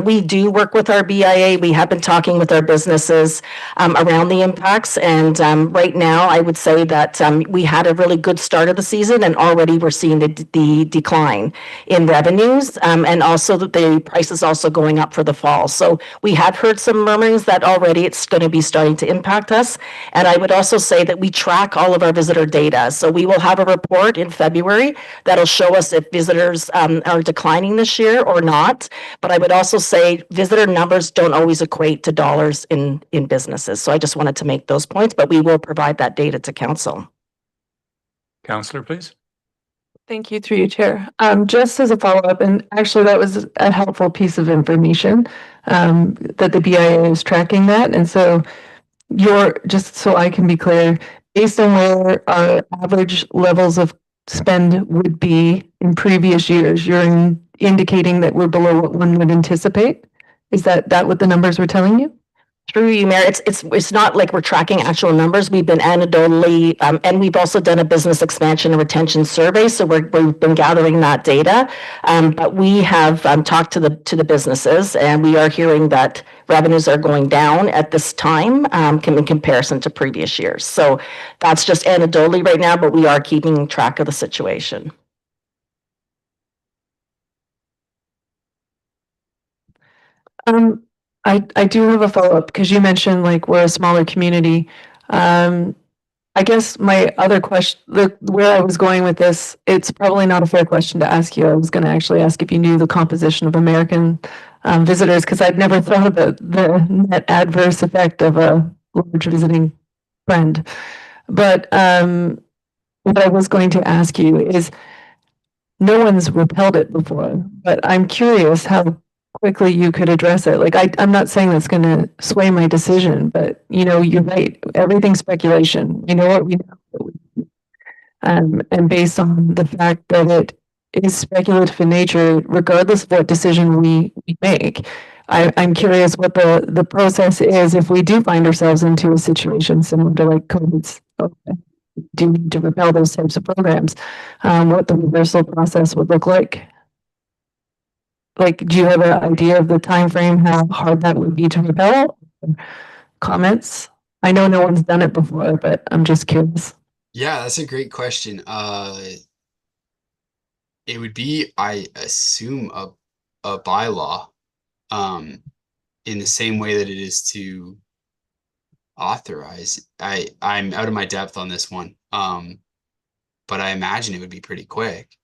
We do work with our BIA. We have been talking with our businesses around the impacts. And right now, I would say that we had a really good start of the season, and already we're seeing the decline in revenues, and also the prices also going up for the fall. So we have heard some murmurings that already it's going to be starting to impact us. And I would also say that we track all of our visitor data. So we will have a report in February that'll show us if visitors are declining this year or not. But I would also say visitor numbers don't always equate to dollars in businesses. So I just wanted to make those points, but we will provide that data to council. Councillor, please. Thank you, through you, Chair. Just as a follow-up, and actually that was a helpful piece of information that the BIA is tracking that. And so just so I can be clear, based on where our average levels of spend would be in previous years, you're indicating that we're below what one would anticipate? Is that what the numbers were telling you? Through you, Mayor, it's not like we're tracking actual numbers. We've been anecdotally, and we've also done a business expansion and retention survey. So we've been gathering that data. But we have talked to the businesses, and we are hearing that revenues are going down at this time in comparison to previous years. So that's just anecdotally right now, but we are keeping track of the situation. I do have a follow-up because you mentioned like we're a smaller community. I guess my other question, where I was going with this, it's probably not a fair question to ask you. I was going to actually ask if you knew the composition of American visitors, because I'd never thought about the net adverse effect of a large visiting friend. But what I was going to ask you is, no one's repelled it before, but I'm curious how quickly you could address it. Like I'm not saying that's going to sway my decision, but you're right. Everything's speculation. We know what we know. And based on the fact that it is speculative in nature, regardless of what decision we make, I'm curious what the process is if we do find ourselves into a situation similar to like COVID's. Do we need to repel those types of programs? What the reversal process would look like? Like, do you have an idea of the time frame, how hard that would be to repel? Comments? I know no one's done it before, but I'm just curious. Yeah, that's a great question. It would be, I assume, a bylaw, in the same way that it is to authorize. I'm out of my depth on this one, but I imagine it would be pretty quick.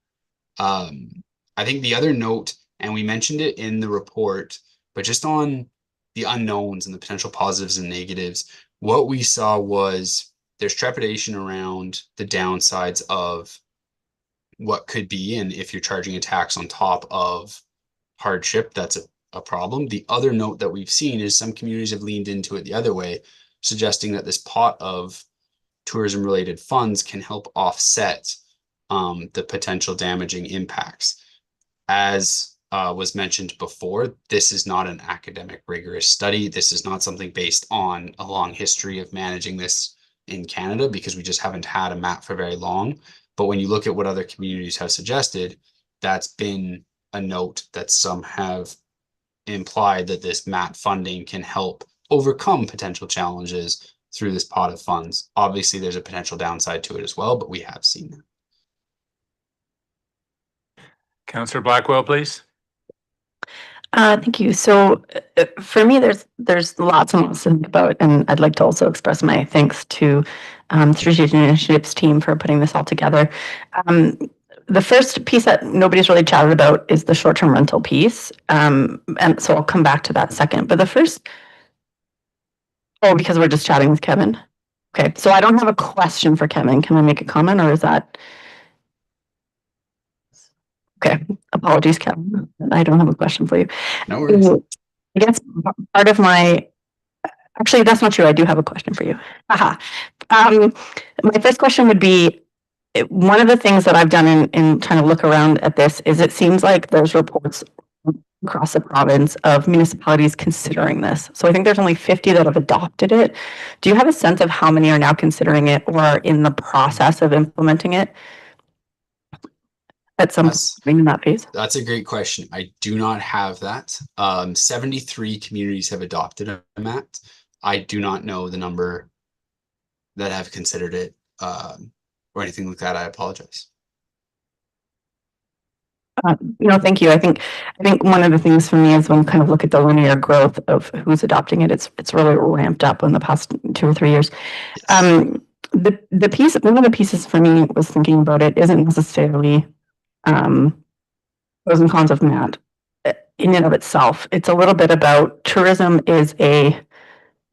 I think the other note, and we mentioned it in the report, but just on the unknowns and the potential positives and negatives, what we saw was there's trepidation around the downsides of what could be, and if you're charging a tax on top of hardship, that's a problem. The other note that we've seen is some communities have leaned into it the other way, suggesting that this pot of tourism related funds can help offset the potential damaging impacts. As was mentioned before, this is not an academic rigorous study. This is not something based on a long history of managing this in Canada, because we just haven't had a map for very long. But when you look at what other communities have suggested, that's been a note that some have implied that this MAT funding can help overcome potential challenges through this pot of funds. Obviously, there's a potential downside to it as well, but we have seen that. Councillor Blackwell, please. Thank you. So for me, there's lots and lots to think about, and I'd like to also express my thanks to Strategic Initiatives team for putting this all together. The first piece that nobody's really chatted about is the short-term rental piece, and so I'll come back to that second. But the first, because we're just chatting with Kevin. Okay, so I don't have a question for Kevin. Can I make a comment, or is that? Okay, apologies, Kevin. I don't have a question for you. No worries. I guess part of my, actually, that's not true. I do have a question for you. Aha. My first question would be, one of the things that I've done in trying to look around at this is it seems like there's reports across the province of municipalities considering this. So I think there's only 50 that have adopted it. Do you have a sense of how many are now considering it or are in the process of implementing it? At some point in that phase? That's a great question. I do not have that. 73 communities have adopted a MAT. I do not know the number that have considered it or anything like that. I apologize. No, thank you. I think one of the things for me is when we kind of look at the linear growth of who's adopting it, it's really ramped up in the past 2 or 3 years. Yes. The piece, one of the pieces for me was thinking about it isn't necessarily pros and cons of MAT in and of itself. It's a little bit about tourism is a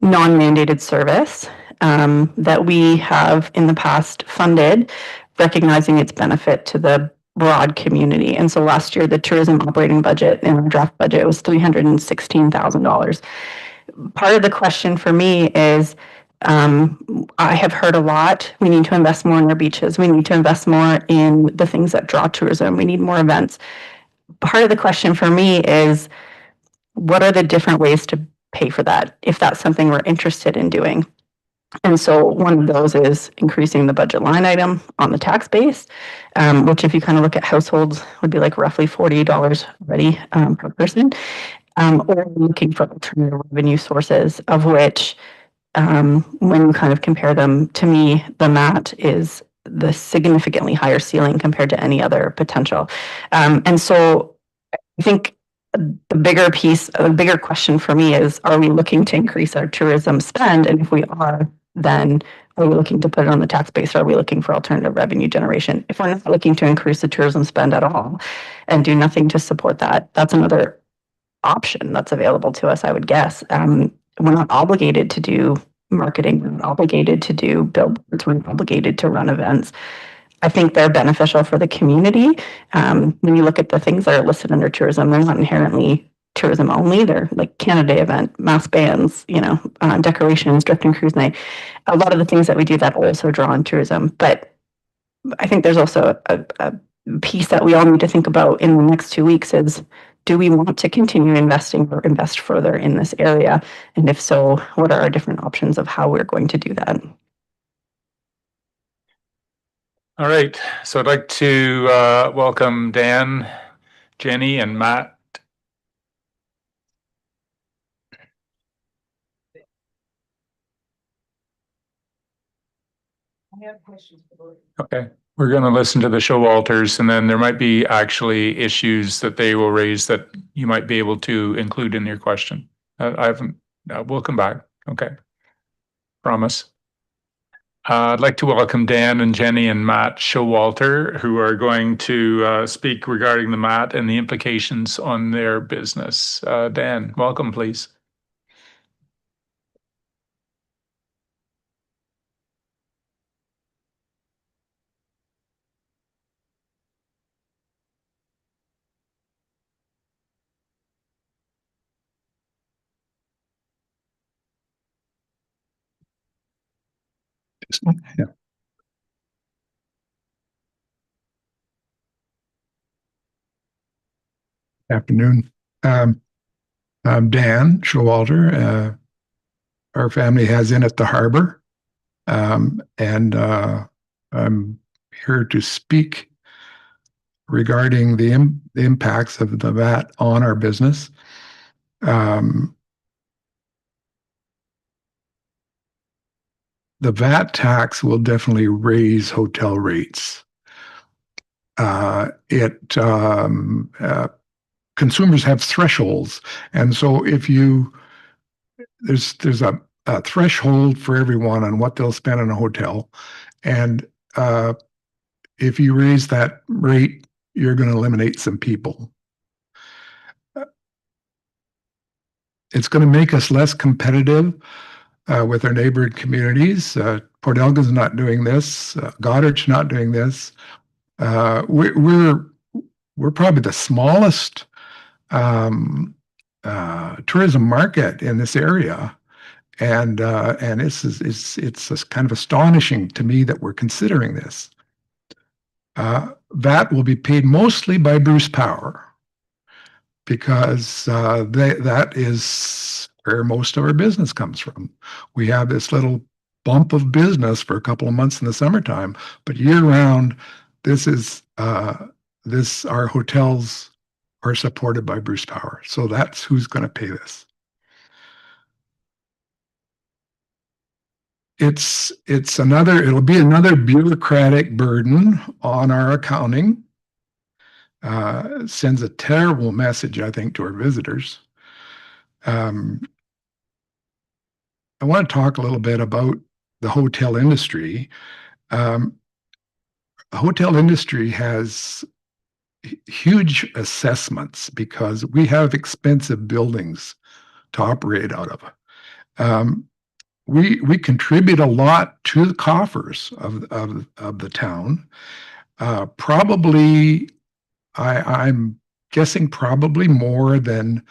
non-mandated service that we have in the past funded, recognizing its benefit to the broad community. And so last year, the tourism operating budget in our draft budget was $316,000. Part of the question for me is, I have heard a lot, we need to invest more in our beaches. We need to invest more in the things that draw tourism. We need more events. Part of the question for me is, what are the different ways to pay for that, if that's something we're interested in doing? And so one of those is increasing the budget line item on the tax base, which if you kind of look at households would be like roughly $40 already per person, or looking for alternative revenue sources, of which when you kind of compare them, to me, the MAT is the significantly higher ceiling compared to any other potential. And so I think the bigger piece, the bigger question for me is, are we looking to increase our tourism spend? And if we are, then are we looking to put it on the tax base, or are we looking for alternative revenue generation? If we're not looking to increase the tourism spend at all and do nothing to support that, that's another option that's available to us, I would guess. We're not obligated to do marketing, we're not obligated to do billboards, we're not obligated to run events. I think they're beneficial for the community. When you look at the things that are listed under tourism, they're not inherently tourism only. They're like Canada Day event, mass bands, decorations, drift and cruise night. A lot of the things that we do that also draw on tourism. But I think there's also a piece that we all need to think about in the next 2 weeks is, do we want to continue investing or invest further in this area? And if so, what are our different options of how we're going to do that? All right, so I'd like to welcome Dan, Jenny, and Matt. I have questions for both. Okay, we're going to listen to the Showalters, and then there might be actually issues that they will raise that you might be able to include in your question. I haven't, we'll come back. Okay, promise. I'd like to welcome Dan and Jenny and Matt Showalter, who are going to speak regarding the MAT and the implications on their business. Dan, welcome, please. Yeah. Afternoon. I'm Dan Showalter. Our family has in at the harbor. And I'm here to speak regarding the impacts of the VAT on our business. The VAT tax will definitely raise hotel rates. Consumers have thresholds, and so if there's a threshold for everyone on what they'll spend on a hotel, and if you raise that rate, you're going to eliminate some people. It's going to make us less competitive with our neighboring communities. Port Elgin's not doing this. Goddard's not doing this. We're probably the smallest tourism market in this area, and it's kind of astonishing to me that we're considering this. VAT will be paid mostly by Bruce Power, because that is where most of our business comes from. We have this little bump of business for a couple of months in the summertime, but year round, our hotels are supported by Bruce Power. So that's who's going to pay this. It'll be another bureaucratic burden on our accounting. It sends a terrible message, I think, to our visitors. I want to talk a little bit about the hotel industry. The hotel industry has huge assessments because we have expensive buildings to operate out of. We contribute a lot to the coffers of the town. I'm guessing probably more than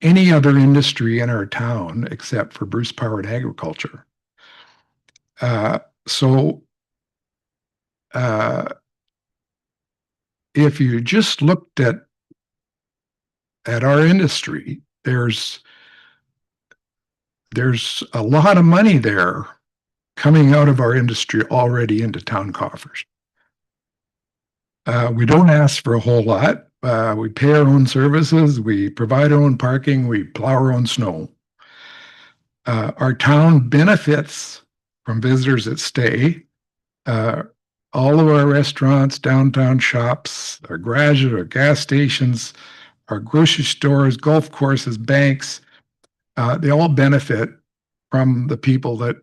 any other industry in our town except for Bruce Power and agriculture. If you just looked at our industry, there's a lot of money there coming out of our industry already into town coffers. We don't ask for a whole lot. We pay our own services, we provide our own parking, we plow our own snow. Our town benefits from visitors that stay. All of our restaurants, downtown shops, our garages, our gas stations, our grocery stores, golf courses, banks, they all benefit from the people that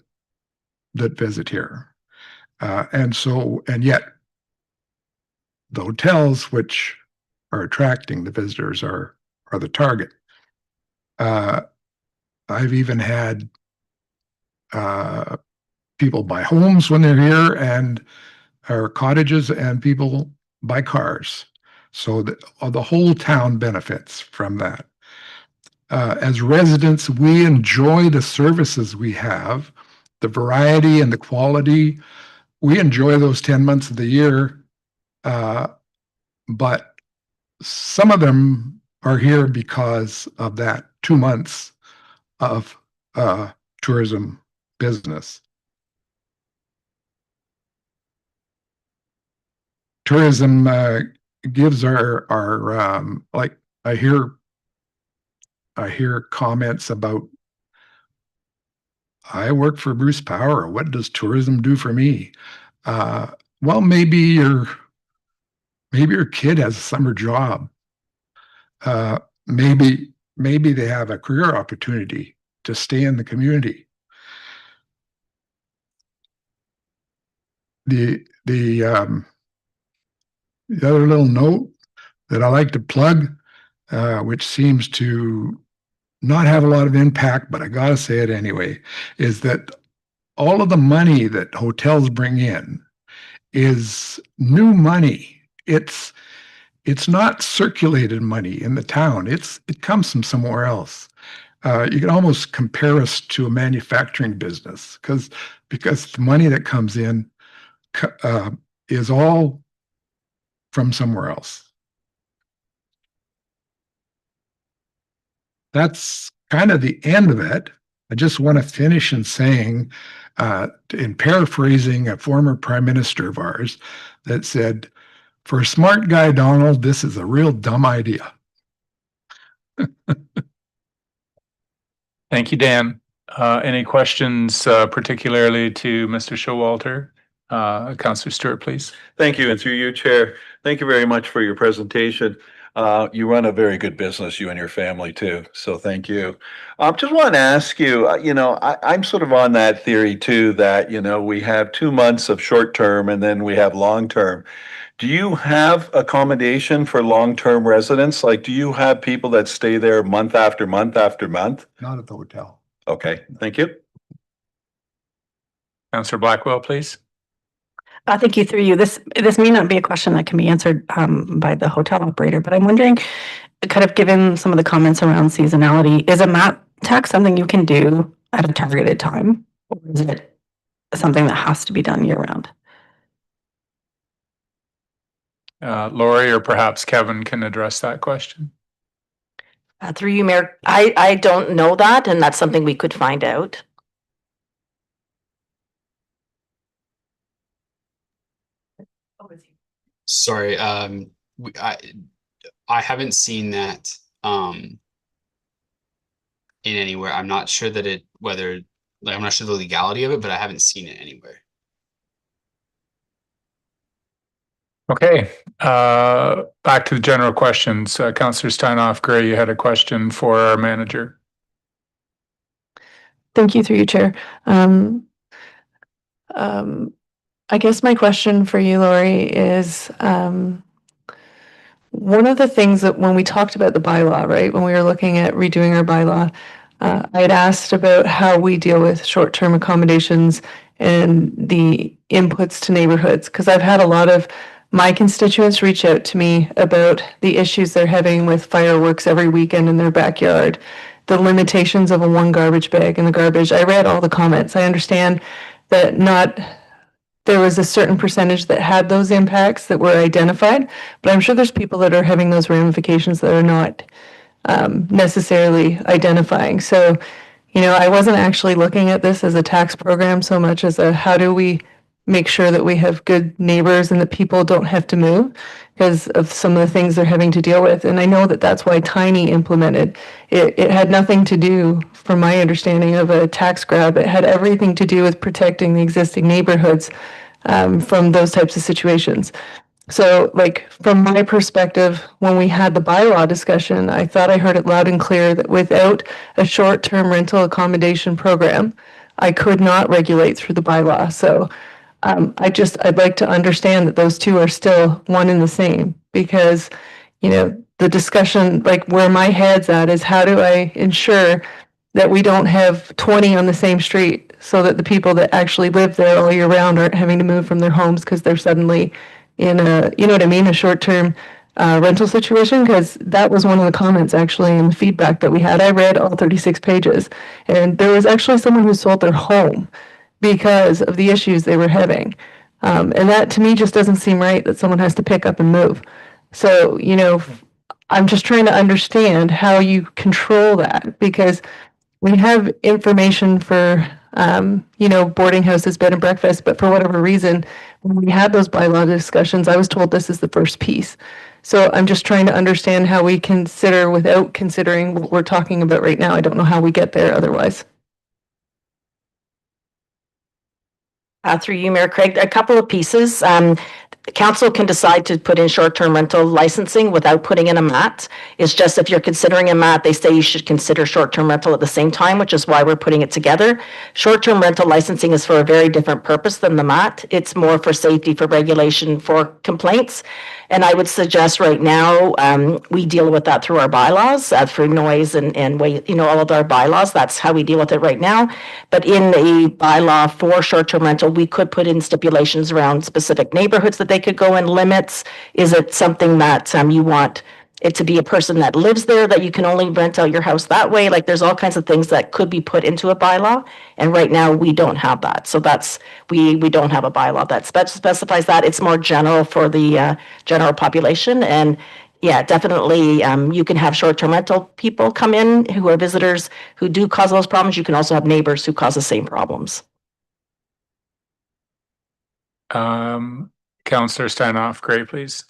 visit here. And yet the hotels which are attracting the visitors are the target. I've even had people buy homes when they're here, or cottages, and people buy cars. So the whole town benefits from that. As residents, we enjoy the services we have, the variety and the quality. We enjoy those 10 months of the year, but some of them are here because of that 2 months of tourism business. Tourism gives our like I hear comments about, I work for Bruce Power, what does tourism do for me? Well, maybe your kid has a summer job. Maybe they have a career opportunity to stay in the community. the other little note that I like to plug, which seems to not have a lot of impact, but I gotta say it anyway, is that all of the money that hotels bring in is new money. It's not circulated money in the town. It comes from somewhere else. You can almost compare us to a manufacturing business because the money that comes in is all from somewhere else. That's kind of the end of it. I just want to finish in saying, in paraphrasing a former prime minister of ours that said, for a smart guy, Donald, this is a real dumb idea. Thank you, Dan. Any questions, particularly to Mr. Showalter? Councillor Stewart, please. Thank you, and through you, Chair, thank you very much for your presentation. You run a very good business, you and your family too, so thank you. Just want to ask you, I'm sort of on that theory too, that, we have 2 months of short-term and then we have long-term. Do you have accommodation for long-term residents? Like, do you have people that stay there month after month after month? Not at the hotel. Okay, thank you. Councillor Blackwell, please. Thank you. Through you. This may not be a question that can be answered by the hotel operator, but I'm wondering, kind of given some of the comments around seasonality, is a MAP tax something you can do at a targeted time, or is it something that has to be done year round? Laurie or perhaps Kevin can address that question. Through you, Mayor, I don't know that, and that's something we could find out. Sorry, I haven't seen that in anywhere. I'm not sure that I'm not sure the legality of it, but I haven't seen it anywhere. Okay, back to the general questions. Councillor Steinhoff-Gray, you had a question for our manager. Thank you, through you, Chair. I guess my question for you, Laurie, is one of the things that when we talked about the bylaw, right, when we were looking at redoing our bylaw, I had asked about how we deal with short-term accommodations and the inputs to neighborhoods, because I've had a lot of my constituents reach out to me about the issues they're having with fireworks every weekend in their backyard, the limitations of a 1 garbage bag in the garbage. I read all the comments. I understand that there was a certain percentage that had those impacts that were identified, but I'm sure there's people that are having those ramifications that are not necessarily identifying. So, I wasn't actually looking at this as a tax program so much as how do we make sure that we have good neighbors and that people don't have to move because of some of the things they're having to deal with. And I know that that's why Tiny implemented it. It had nothing to do, from my understanding, of a tax grab. It had everything to do with protecting the existing neighborhoods from those types of situations. So, from my perspective, when we had the bylaw discussion, I thought I heard it loud and clear that without a short-term rental accommodation program, I could not regulate through the bylaw. So I'd like to understand that those two are still one and the same, because, the discussion, where my head's at is how do I ensure that we don't have 20 on the same street so that the people that actually live there all year round aren't having to move from their homes because they're suddenly in a short-term rental situation, because that was one of the comments actually in the feedback that we had. I read all 36 pages, and there was actually someone who sold their home because of the issues they were having. And that to me just doesn't seem right, that someone has to pick up and move. So, I'm just trying to understand how you control that, because we have information for, boarding houses, bed and breakfast, but for whatever reason, when we had those bylaw discussions, I was told this is the first piece. So I'm just trying to understand how we consider without considering what we're talking about right now. I don't know how we get there otherwise. Through you, Mayor Craig, a couple of pieces. The council can decide to put in short-term rental licensing without putting in a MAT. It's just if you're considering a MAT, they say you should consider short-term rental at the same time, which is why we're putting it together. Short-term rental licensing is for a very different purpose than the MAT. It's more for safety, for regulation, for complaints. And I would suggest right now, we deal with that through our bylaws, through noise and way, all of our bylaws. That's how we deal with it right now. But in a bylaw for short-term rental, we could put in stipulations around specific neighborhoods that they could go in, limits. Is it something that you want it to be a person that lives there, that you can only rent out your house that way? Like, there's all kinds of things that could be put into a bylaw. And right now we don't have that. So we don't have a bylaw that specifies that. It's more general for the general population. And yeah, definitely, you can have short-term rental people come in who are visitors who do cause those problems. You can also have neighbors who cause the same problems. Councillor Stanoff, Gray, please.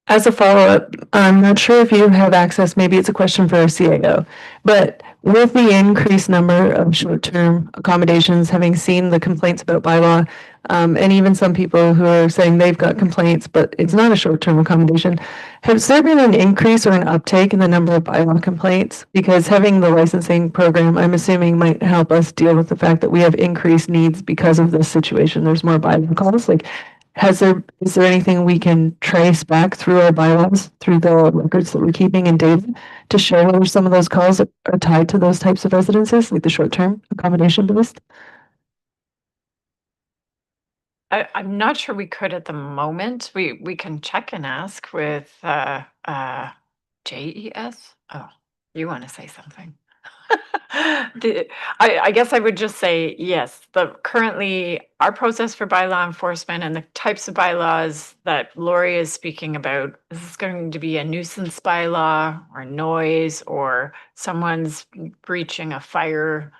As a follow-up, I'm not sure if you have access, maybe it's a question for our CAO, but with the increased number of short-term accommodations, having seen the complaints about bylaw, and even some people who are saying they've got complaints, but it's not a short-term accommodation, has there been an increase or an uptake in the number of bylaw complaints? Because having the licensing program, I'm assuming, might help us deal with the fact that we have increased needs because of this situation. There's more bylaw calls. Like, is there anything we can trace back through our bylaws, through the records that we're keeping in data, to show whether some of those calls are tied to those types of residences, like the short-term accommodation list? I'm not sure we could at the moment. We can check and ask with JES. Oh, you want to say something? I guess I would just say yes. Currently our process for bylaw enforcement and the types of bylaws that Lori is speaking about, this is going to be a nuisance bylaw or noise, or someone's breaching a fire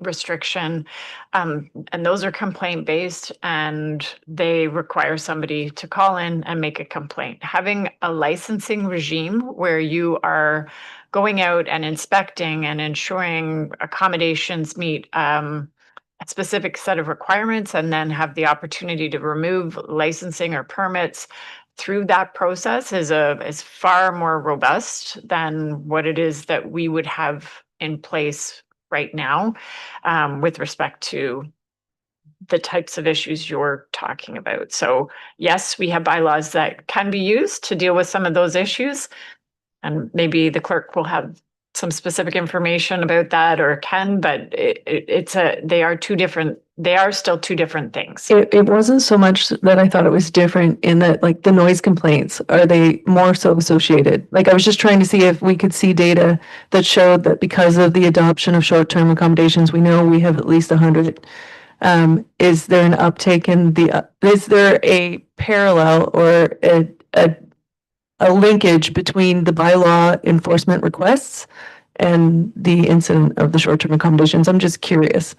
restriction, and those are complaint based, and they require somebody to call in and make a complaint. Having a licensing regime where you are going out and inspecting and ensuring accommodations meet a specific set of requirements, and then have the opportunity to remove licensing or permits through that process is far more robust than what it is that we would have in place right now, with respect to the types of issues you're talking about. So yes, we have bylaws that can be used to deal with some of those issues, and maybe the clerk will have some specific information about that, or can, but they are still two different things. It wasn't so much that I thought it was different in that, like, the noise complaints, are they more so associated? Like, I was just trying to see if we could see data that showed that because of the adoption of short-term accommodations, we know we have at least 100. Is there an uptake in is there a parallel or a linkage between the bylaw enforcement requests and the incident of the short-term accommodations? I'm just curious.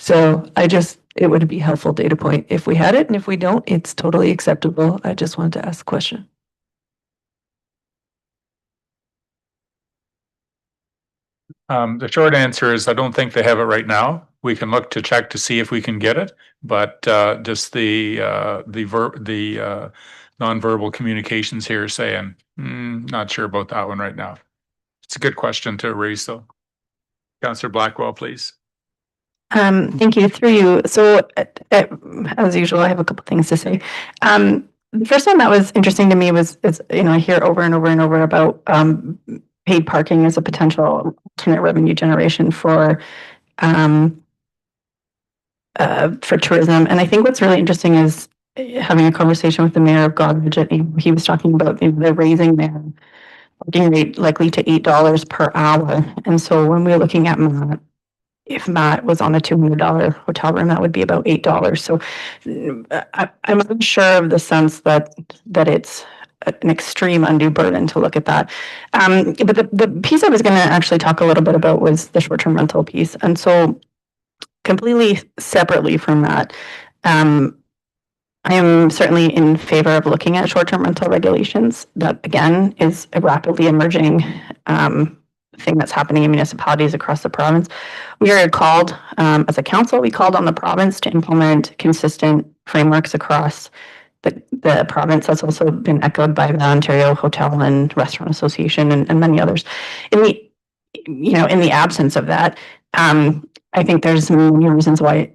So it would be a helpful data point if we had it, and if we don't, it's totally acceptable. I just wanted to ask the question. The short answer is I don't think they have it right now. We can look to check to see if we can get it, but just the nonverbal communications here saying, not sure about that one right now. It's a good question to raise, though. Councillor Blackwell, please. Thank you. Through you. So as usual, I have a couple things to say. The first one that was interesting to me is I hear over and over and over about paid parking as a potential alternate revenue generation for tourism. And I think what's really interesting is having a conversation with the mayor of Goderich, and he was talking about the raising their parking rate likely to $8 per hour. And so when we're looking at MAT, if Matt was on a $200 hotel room, that would be about $8. So I'm unsure of the sense that it's an extreme undue burden to look at that. But the piece I was going to actually talk a little bit about was the short-term rental piece. And so completely separately from that, I am certainly in favor of looking at short-term rental regulations. That, again, is a rapidly emerging thing that's happening in municipalities across the province. We are called, as a council, we called on the province to implement consistent frameworks across the province. That's also been echoed by the Ontario Hotel and Restaurant Association and many others. In the absence of that, I think there's many reasons why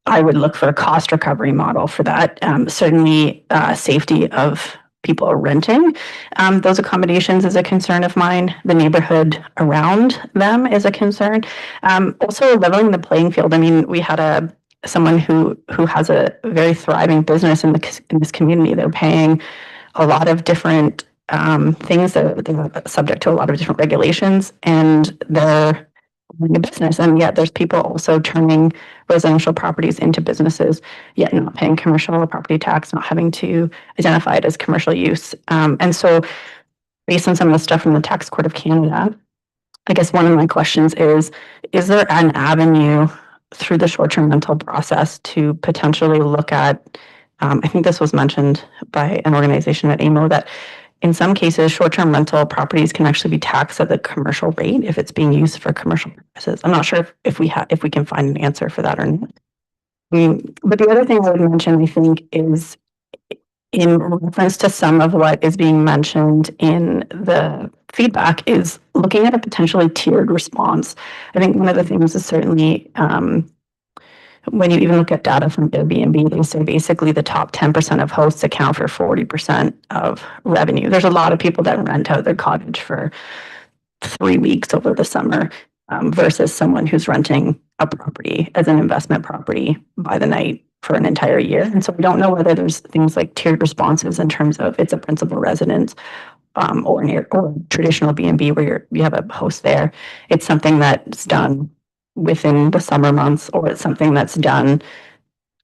I would look for a cost recovery model for that. Certainly, safety of people renting those accommodations is a concern of mine. The neighborhood around them is a concern. Also, leveling the playing field. I mean, we had someone who has a very thriving business in this community. They're paying a lot of different things that they're subject to a lot of different regulations, and they're running a business. And yet there's people also turning residential properties into businesses, yet not paying commercial property tax, not having to identify it as commercial use. And so based on some of the stuff from the Tax Court of Canada, I guess one of my questions is there an avenue through the short-term rental process to potentially look at, I think this was mentioned by an organization at AMO, that in some cases, short-term rental properties can actually be taxed at the commercial rate if it's being used for commercial purposes. I'm not sure if we can find an answer for that or not. But the other thing I would mention, I think, is in reference to some of what is being mentioned in the feedback is looking at a potentially tiered response. I think one of the things is certainly when you even look at data from Airbnb, they say basically the top 10% of hosts account for 40% of revenue. There's a lot of people that rent out their cottage for 3 weeks over the summer versus someone who's renting a property as an investment property by the night for an entire year. And so we don't know whether there's things like tiered responses in terms of it's a principal residence or traditional B&B where you have a host there. It's something that's done within the summer months, or it's something that's done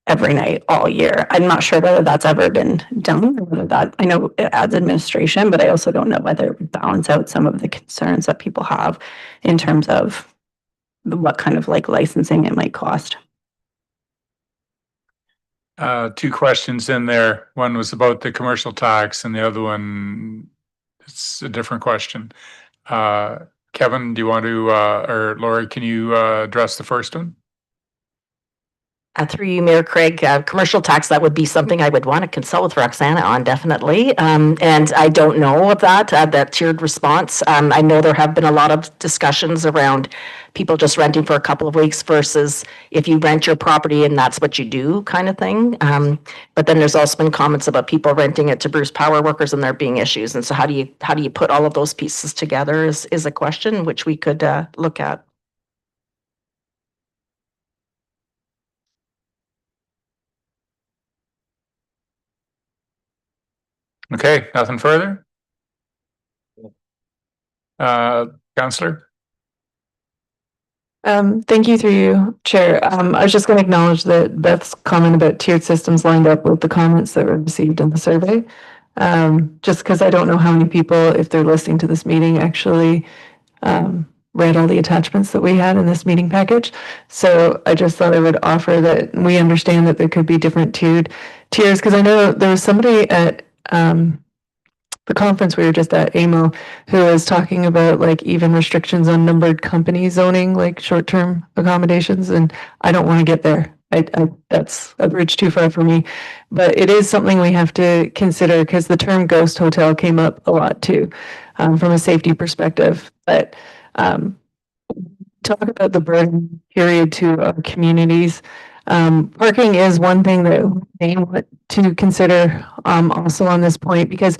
every night all year. I'm not sure whether that's ever been done or whether that, I know it adds administration, but I also don't know whether it would balance out some of the concerns that people have in terms of what kind of like licensing it might cost. Two questions in there. One was about the commercial tax and the other one, it's a different question. Kevin, do you want to, or Laurie, can you address the first one? Through you, Mayor Craig, commercial tax, that would be something I would want to consult with Roxana on, definitely. And I don't know of that tiered response. I know there have been a lot of discussions around people just renting for a couple of weeks versus if you rent your property and that's what you do kind of thing. But then there's also been comments about people renting it to Bruce Power workers and there being issues. And so how do you put all of those pieces together is a question which we could look at. Okay, nothing further? Councillor? Thank you through you, Chair. I was just going to acknowledge that Beth's comment about tiered systems lined up with the comments that were received in the survey. Just because I don't know how many people, if they're listening to this meeting, actually read all the attachments that we had in this meeting package. So I just thought I would offer that we understand that there could be different tiers, because I know there was somebody at the conference we were just at, AMO, who was talking about like even restrictions on numbered company zoning, like short-term accommodations, and I don't want to get there. That's a bridge too far for me, but it is something we have to consider because the term ghost hotel came up a lot too, from a safety perspective. But talk about the burden period to our communities. Parking is one thing that we may want to consider also on this point, because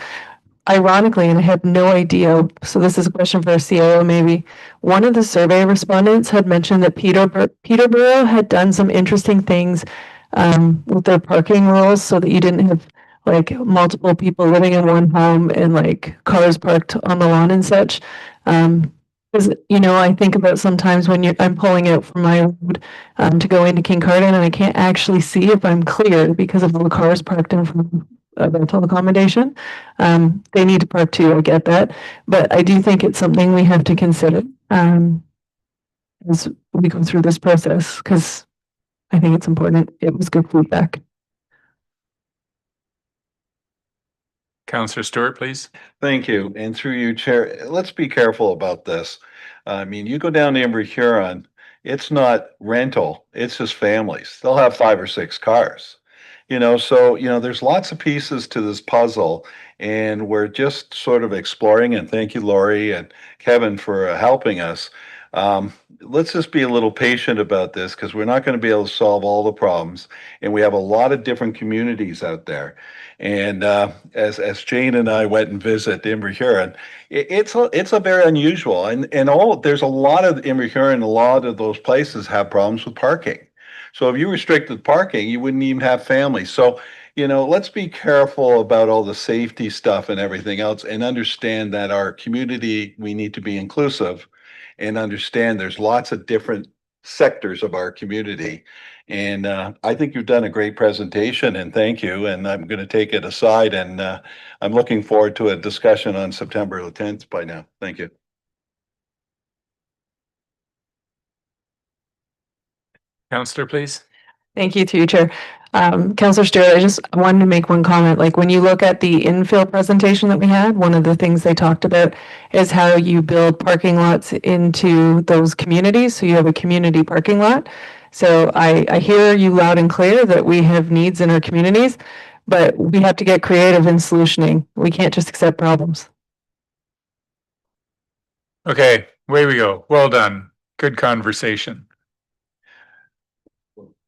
ironically, and I had no idea, so this is a question for our CIO maybe, one of the survey respondents had mentioned that Peterborough had done some interesting things with their parking rules so that you didn't have like multiple people living in one home and like cars parked on the lawn and such. Because, you know, I think about sometimes when I'm pulling out from my road to go into Kincardine and I can't actually see if I'm clear because of all the cars parked in front of a rental accommodation. They need to park too, I get that. But I do think it's something we have to consider as we go through this process, because I think it's important. It was good feedback. Councillor Stewart, please. Thank you. And through you, Chair, let's be careful about this. I mean, you go down to Emery Huron, it's not rental, it's just families. They'll have 5 or 6 cars. there's lots of pieces to this puzzle, and we're just sort of exploring. And thank you, Lori and Kevin, for helping us. Let's just be a little patient about this because we're not going to be able to solve all the problems, and we have a lot of different communities out there. And as Jane and I went and visit Inverhuron, it's a very unusual, and there's a lot of Inverhuron, a lot of those places have problems with parking. So if you restricted parking, you wouldn't even have families. So, let's be careful about all the safety stuff and everything else and understand that our community, we need to be inclusive and understand there's lots of different sectors of our community. And I think you've done a great presentation, and thank you. And I'm going to take it aside, and I'm looking forward to a discussion on September the 10th by now. Thank you. Counselor, please. Thank you, through you, Chair. Councillor Stewart, I just wanted to make one comment. Like when you look at the infill presentation that we had, one of the things they talked about is how you build parking lots into those communities. So you have a community parking lot. So I hear you loud and clear that we have needs in our communities, but we have to get creative in solutioning. We can't just accept problems. Okay, away we go. Well done. Good conversation.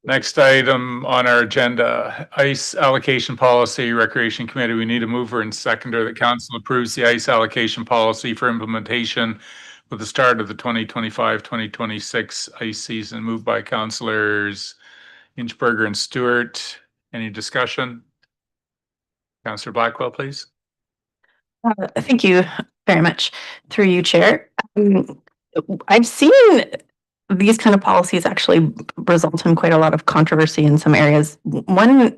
Next item on our agenda, ICE allocation policy, Recreation Committee. We need a mover and seconder that council approves the ICE allocation policy for implementation with the start of the 2025-2026 ICE season. Moved by councillors Inchberger and Stewart. Any discussion? Councillor Blackwell, please. Thank you very much. Through you, Chair. I've seen these kind of policies actually result in quite a lot of controversy in some areas. One,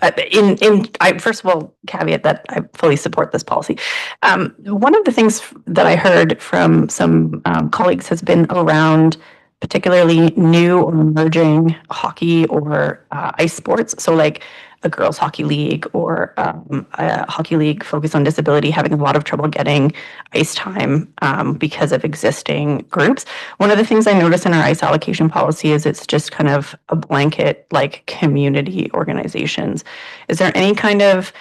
I first of all caveat that I fully support this policy. One of the things that I heard from some colleagues has been around particularly new or emerging hockey or ice sports. So like a girls hockey league or a hockey league focused on disability having a lot of trouble getting ice time because of existing groups. One of the things I noticed in our ice allocation policy is it's just kind of a blanket like community organizations. Is there any kind of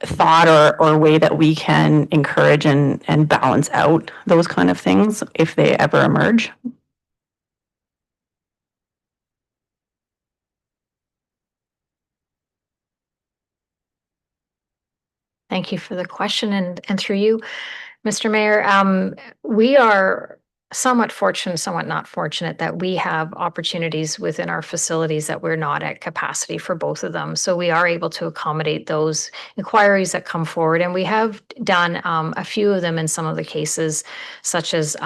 thought or way that we can encourage and balance out those kind of things if they ever emerge? Thank you for the question, and through you, Mr. Mayor. We are somewhat fortunate, somewhat not fortunate that we have opportunities within our facilities that we're not at capacity for both of them. So we are able to accommodate those inquiries that come forward, and we have done a few of them in some of the cases, such as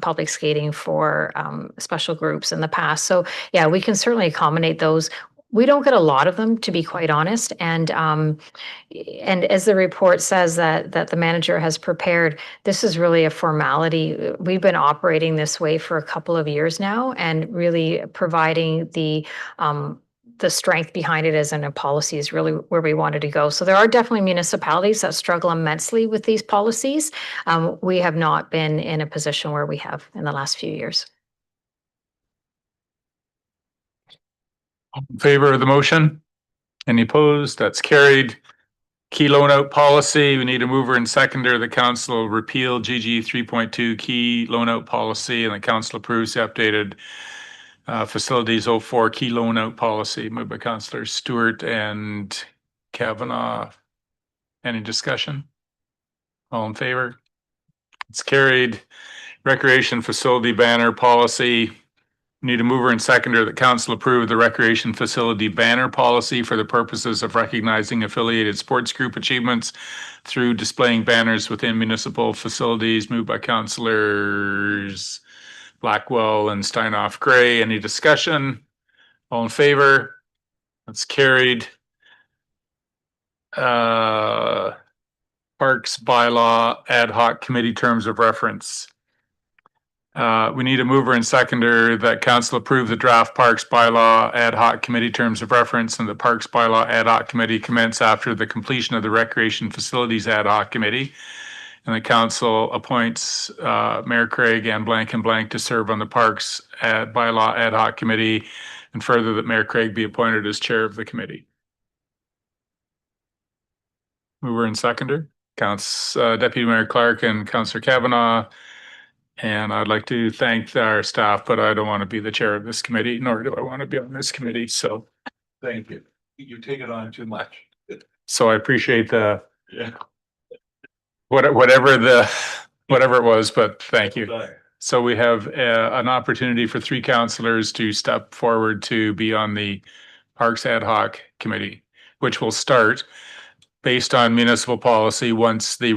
public skating for special groups in the past. So yeah, we can certainly accommodate those. We don't get a lot of them, to be quite honest. And as the report says that the manager has prepared, this is really a formality. We've been operating this way for a couple of years now, and really providing the strength behind it as in a policy is really where we wanted to go. So there are definitely municipalities that struggle immensely with these policies. We have not been in a position where we have in the last few years. In favor of the motion? Any opposed? That's carried. Key loan out policy. We need a mover and seconder. The council repeal GG 3.2 key loan out policy, and the council approves the updated facilities 04 key loan out policy. Moved by Councillor Stewart and Kavanagh. Any discussion? All in favor? It's carried. Recreation facility banner policy. Need a mover and seconder that council approve the recreation facility banner policy for the purposes of recognizing affiliated sports group achievements through displaying banners within municipal facilities. Moved by councillors Blackwell and Steinhoff Gray. Any discussion? All in favor? That's carried. Parks bylaw ad hoc committee terms of reference. We need a mover and seconder that council approve the draft Parks bylaw ad hoc committee terms of reference, and the Parks bylaw ad hoc committee commence after the completion of the recreation facilities ad hoc committee. And the council appoints Mayor Craig and blank to serve on the Parks bylaw ad hoc committee And further, that Mayor Craig be appointed as chair of the committee. Mover and seconder, Deputy Mayor Clark and Councillor Kavanaugh. And I'd like to thank our staff, but I don't want to be the chair of this committee, nor do I want to be on this committee. So Thank you. You take it on too much. I appreciate the Yeah. whatever it was, but thank you. So we have an opportunity for 3 councillors to step forward to be on the Parks Ad Hoc Committee, which will start based on municipal policy once the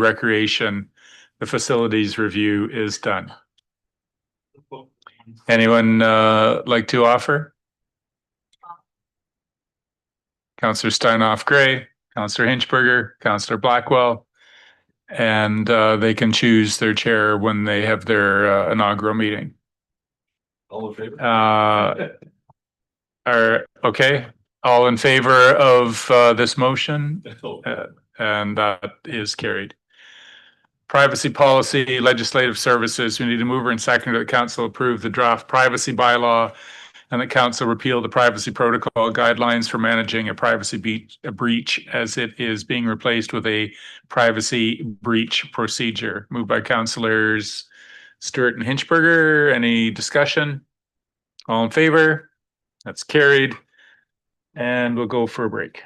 facilities review is done. Anyone like to offer? Councillor Steinhoff Gray, Councillor Hinchberger, Councillor Blackwell, and they can choose their chair when they have their inaugural meeting. All in favor? Okay, all in favor of this motion? And that is carried. Privacy policy, legislative services. We need a mover and seconder that council approve the draft privacy bylaw and that council repeal the privacy protocol guidelines for managing a privacy breach as it is being replaced with a privacy breach procedure. Moved by councillors Stewart and Hinchberger. Any discussion? All in favor? That's carried. And we'll go for a break.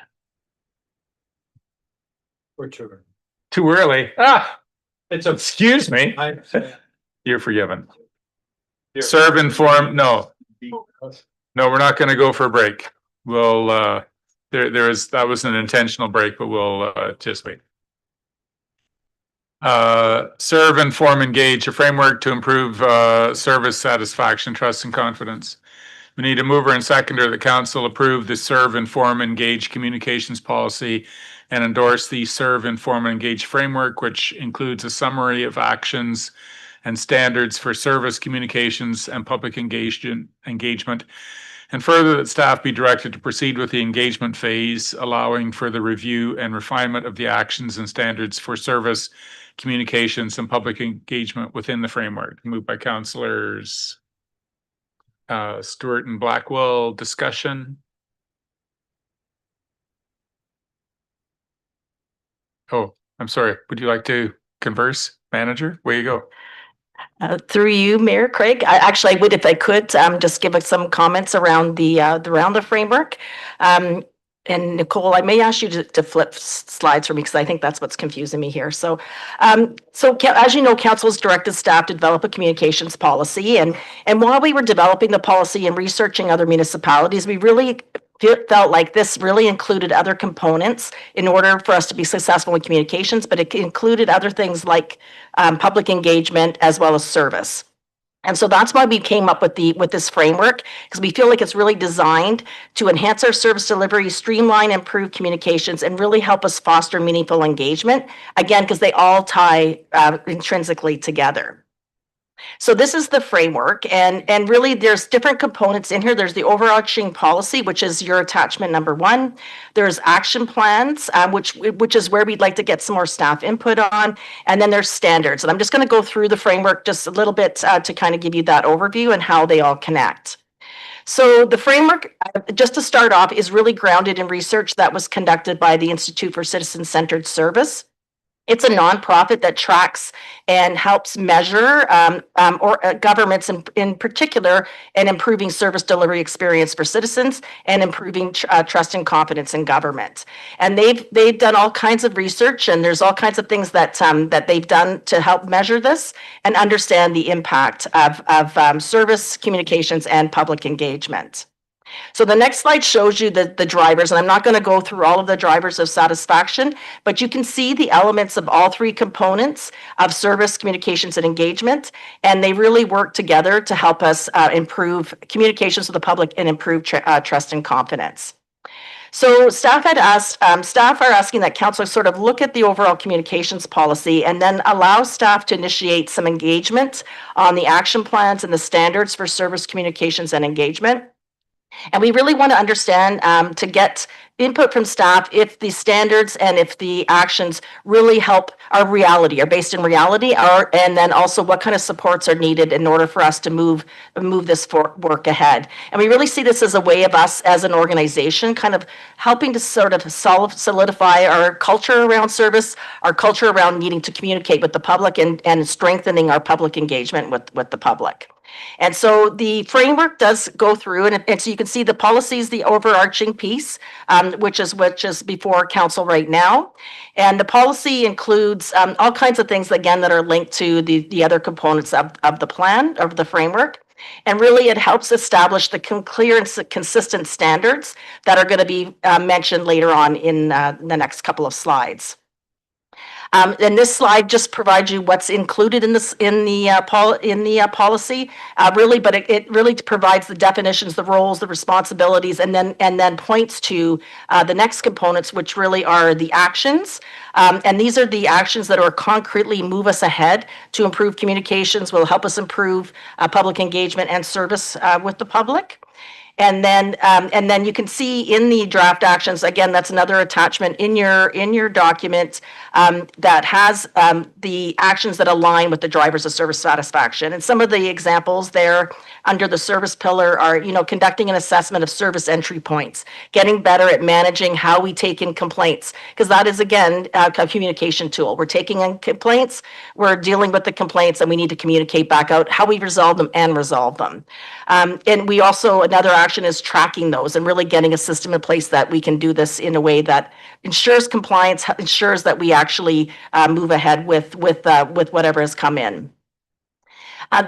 Or two. Too early. Excuse me. You're forgiven. Serve, inform, no, we're not going to go for a break. We'll, that was an intentional break, but we'll just wait. Serve, inform, engage, a framework to improve service satisfaction, trust, and confidence. We need a mover and seconder. The council approve the serve, inform, engage communications policy and endorse the serve, inform, and engage framework, which includes a summary of actions and standards for service communications and public engagement. And further, that staff be directed to proceed with the engagement phase, allowing for the review and refinement of the actions and standards for service communications and public engagement within the framework. Moved by councillors Stewart and Blackwell. Discussion. Oh, I'm sorry. Would you like to converse, manager? Where you go? Through you, Mayor Craig. I would, if I could, just give us some comments around the framework. And Nicole, I may ask you to flip slides for me because I think that's what's confusing me here. So as you know, council has directed staff to develop a communications policy. And while we were developing the policy and researching other municipalities, we really felt like this really included other components in order for us to be successful in communications, but it included other things like public engagement as well as service. And so that's why we came up with this framework, because we feel like it's really designed to enhance our service delivery, streamline, improve communications, and really help us foster meaningful engagement. Again, because they all tie intrinsically together. So this is the framework, and really there's different components in here. There's the overarching policy, which is your attachment number 1. There's action plans, which is where we'd like to get some more staff input on. And then there's standards. And I'm just going to go through the framework just a little bit to kind of give you that overview and how they all connect. So the framework, just to start off, is really grounded in research that was conducted by the Institute for Citizen-Centered Service. It's a nonprofit that tracks and helps measure governments in particular and improving service delivery experience for citizens and improving trust and confidence in government. And they've done all kinds of research, and there's all kinds of things that they've done to help measure this and understand the impact of service communications and public engagement. So the next slide shows you the drivers, and I'm not going to go through all of the drivers of satisfaction, but you can see the elements of all 3 components of service, communications, and engagement, and they really work together to help us improve communications with the public and improve trust and confidence. So staff are asking that council sort of look at the overall communications policy and then allow staff to initiate some engagement on the action plans and the standards for service communications and engagement. And we really want to understand to get input from staff if the standards and if the actions really help our reality, are based in reality, and then also what kind of supports are needed in order for us to move this work ahead. And we really see this as a way of us as an organization kind of helping to sort of solidify our culture around service, our culture around needing to communicate with the public, and strengthening our public engagement with the public. And so the framework does go through, and so you can see the policy is the overarching piece, which is before council right now. And the policy includes all kinds of things, again, that are linked to the other components of the plan, of the framework. And really, it helps establish the clear and consistent standards that are going to be mentioned later on in the next couple of slides. And this slide just provides you what's included in the policy, really, but it really provides the definitions, the roles, the responsibilities, and then points to the next components, which really are the actions. And these are the actions that are concretely move us ahead to improve communications, will help us improve public engagement and service with the public. And then you can see in the draft actions, again, that's another attachment in your document that has the actions that align with the drivers of service satisfaction. And some of the examples there under the service pillar are, conducting an assessment of service entry points, getting better at managing how we take in complaints, because that is, again, a communication tool. We're taking in complaints, we're dealing with the complaints, and we need to communicate back out how we resolve them and resolve them. And we also, another action is tracking those and really getting a system in place that we can do this in a way that ensures compliance, ensures that we actually move ahead with whatever has come in.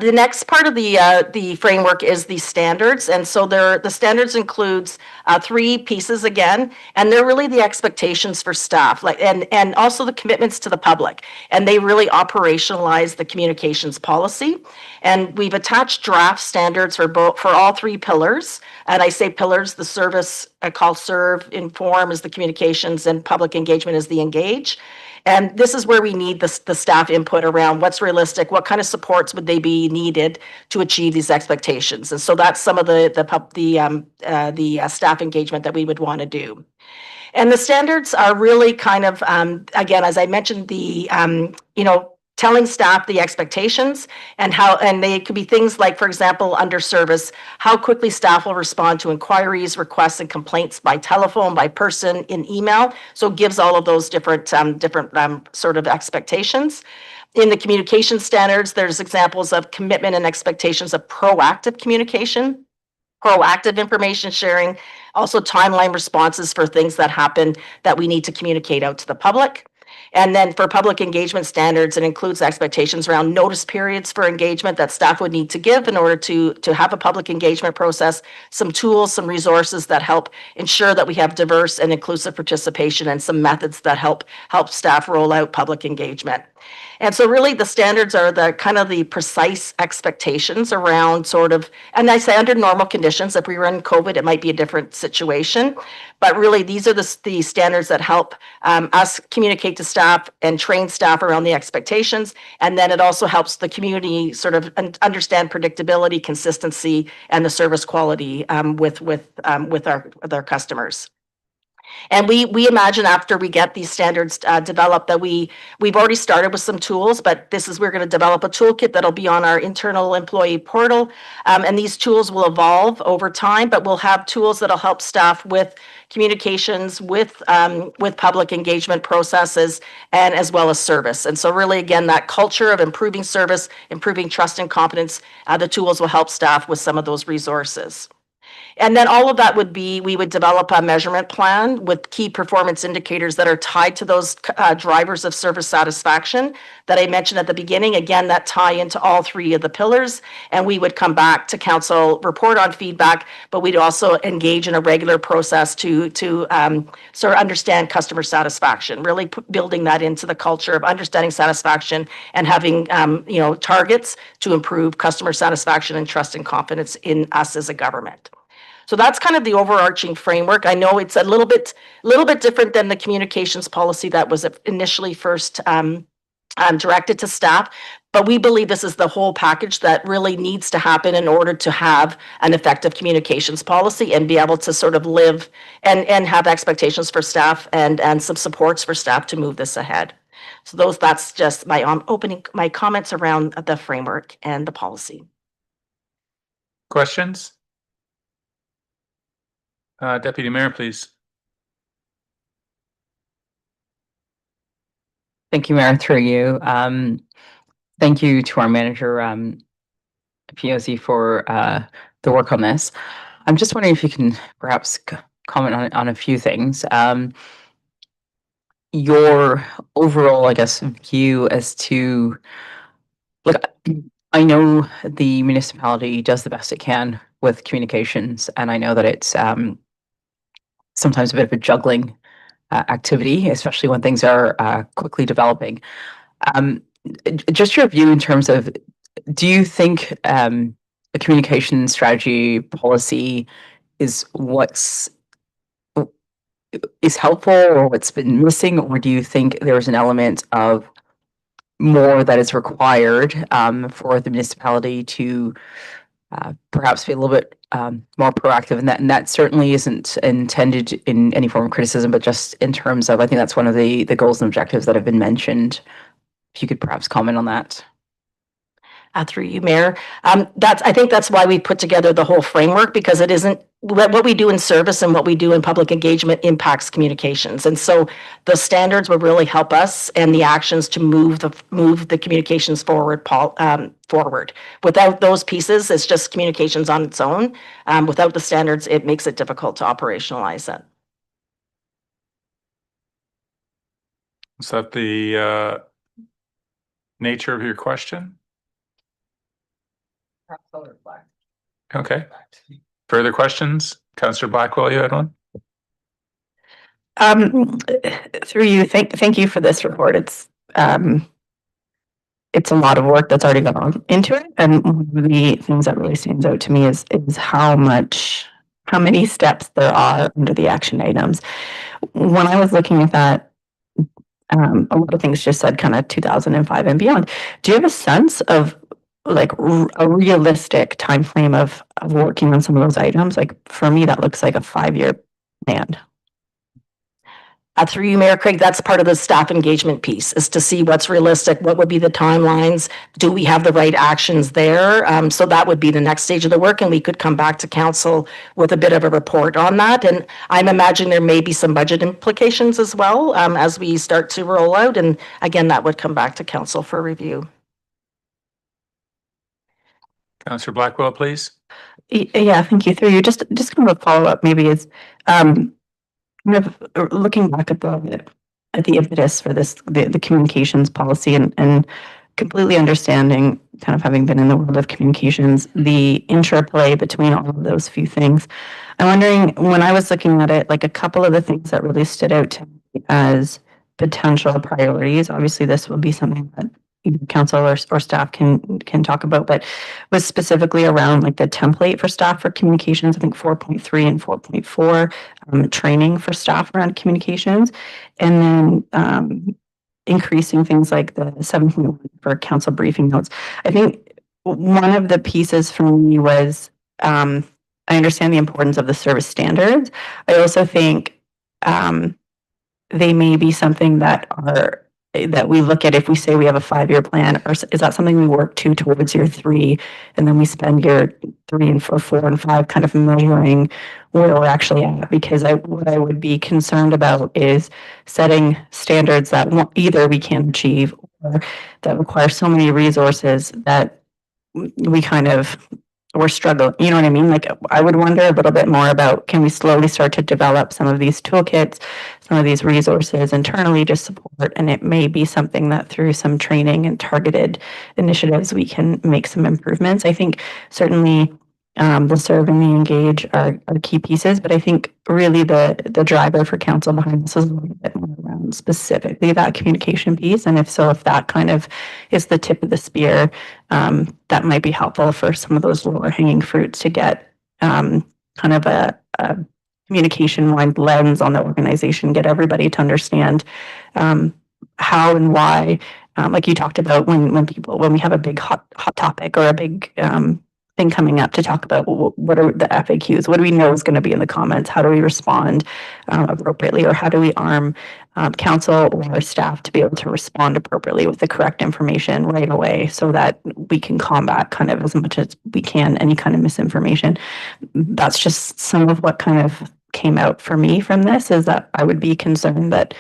The next part of the framework is the standards, and so the standards includes 3 pieces again, and they're really the expectations for staff, and also the commitments to the public, and they really operationalize the communications policy. And we've attached draft standards for all 3 pillars, and I say pillars: the service, call, serve, inform is the communications, and public engagement is the engage. And this is where we need the staff input around what's realistic, what kind of supports would they be needed to achieve these expectations. And so that's some of the staff engagement that we would want to do. And the standards are really kind of, again, as I mentioned, telling staff the expectations and they could be things like, for example, under service, how quickly staff will respond to inquiries, requests, and complaints by telephone, by person, in email. So it gives all of those different sort of expectations. In the communication standards, there's examples of commitment and expectations of proactive communication, proactive information sharing, also timeline responses for things that happen that we need to communicate out to the public. And then for public engagement standards, it includes expectations around notice periods for engagement that staff would need to give in order to have a public engagement process, some tools, some resources that help ensure that we have diverse and inclusive participation, and some methods that help staff roll out public engagement. And so really the standards are the kind of the precise expectations around sort of, and I say under normal conditions. If we were in COVID, it might be a different situation, but really these are the standards that help us communicate to staff and train staff around the expectations. And then it also helps the community sort of understand predictability, consistency, and the service quality with our customers. And we imagine after we get these standards developed that we've already started with some tools, but we're going to develop a toolkit that'll be on our internal employee portal. And these tools will evolve over time, but we'll have tools that'll help staff with communications, with public engagement processes, and as well as service. And so really, again, that culture of improving service, improving trust and confidence, the tools will help staff with some of those resources. And then all of that we would develop a measurement plan with key performance indicators that are tied to those drivers of service satisfaction that I mentioned at the beginning. Again, that tie into all 3 of the pillars. And we would come back to council, report on feedback, but we'd also engage in a regular process to sort of understand customer satisfaction, really building that into the culture of understanding satisfaction and having targets to improve customer satisfaction and trust and confidence in us as a government. So that's kind of the overarching framework. I know it's a little bit different than the communications policy that was initially first directed to staff, But we believe this is the whole package that really needs to happen in order to have an effective communications policy and be able to sort of live and have expectations for staff and some supports for staff to move this ahead. So that's just my my comments around the framework and the policy. Questions? Deputy Mayor, please. Thank you, Mayor, through you. Thank you to our manager, POC, for the work on this. I'm just wondering if you can perhaps comment on a few things. Your overall, I guess, view as to, look, I know the municipality does the best it can with communications, and I know that it's sometimes a bit of a juggling activity, especially when things are quickly developing. Just your view in terms of, do you think a communication strategy policy is helpful, or what's been missing, or do you think there's an element of more that is required for the municipality to perhaps be a little bit more proactive in that? And that certainly isn't intended in any form of criticism, but just in terms of, I think that's one of the goals and objectives that have been mentioned. If you could perhaps comment on that. Through you, Mayor. I think that's why we put together the whole framework, because it isn't what we do in service and what we do in public engagement impacts communications. And so the standards will really help us, and the actions to move the communications forward. Without those pieces, it's just communications on its own. Without the standards, it makes it difficult to operationalize it. Is that the nature of your question? Okay. Further questions? Councillor Blackwell, you had one? Through you, thank you for this report. It's a lot of work that's already gone into it, and one of the things that really stands out to me is how many steps there are under the action items. When I was looking at that, a lot of things just said kind of 2005 and beyond. Do you have a sense of like a realistic time frame of working on some of those items? Like for me, that looks like a 5-year plan. Through you, Mayor Craig, that's part of the staff engagement piece, is to see what's realistic, what would be the timelines, do we have the right actions there? So that would be the next stage of the work, and we could come back to council with a bit of a report on that. And I'm imagining there may be some budget implications as well as we start to roll out. And again, that would come back to council for review. Councillor Blackwell, please. Yeah, thank you. Through you, just kind of a follow up maybe is kind of looking back at the impetus for this, the communications policy, and completely understanding, kind of having been in the world of communications, the interplay between all of those few things. I'm wondering, when I was looking at it, like a couple of the things that really stood out to me as potential priorities. Obviously, this will be something that either council or staff can talk about, but was specifically around like the template for staff for communications, I think 4.3 and 4.4, training for staff around communications, and then increasing things like the 7.1 for council briefing notes. I think one of the pieces for me was, I understand the importance of the service standards. I also think they may be something that we look at if we say we have a 5-year plan, or is that something we work towards year 3, and then we spend year 3 and 4 and 5 kind of measuring where we're actually at? Because what I would be concerned about is setting standards that either we can achieve or that require so many resources that we're struggling. You know what I mean? Like, I would wonder a little bit more about, can we slowly start to develop some of these toolkits, some of these resources internally to support? And it may be something that through some training and targeted initiatives, we can make some improvements. I think certainly the serve and the engage are key pieces, but I think really the driver for council behind this is a little bit more around specifically that communication piece. And if that kind of is the tip of the spear, that might be helpful for some of those lower hanging fruits to get kind of a communication-wide lens on the organization, get everybody to understand how and why like you talked about when we have a big hot topic or a big thing coming up to talk about what are the FAQs, what do we know is going to be in the comments, how do we respond appropriately, or how do we arm council or staff to be able to respond appropriately with the correct information right away so that we can combat kind of as much as we can any kind of misinformation. That's just some of what kind of came out for me from this, is that I would be concerned that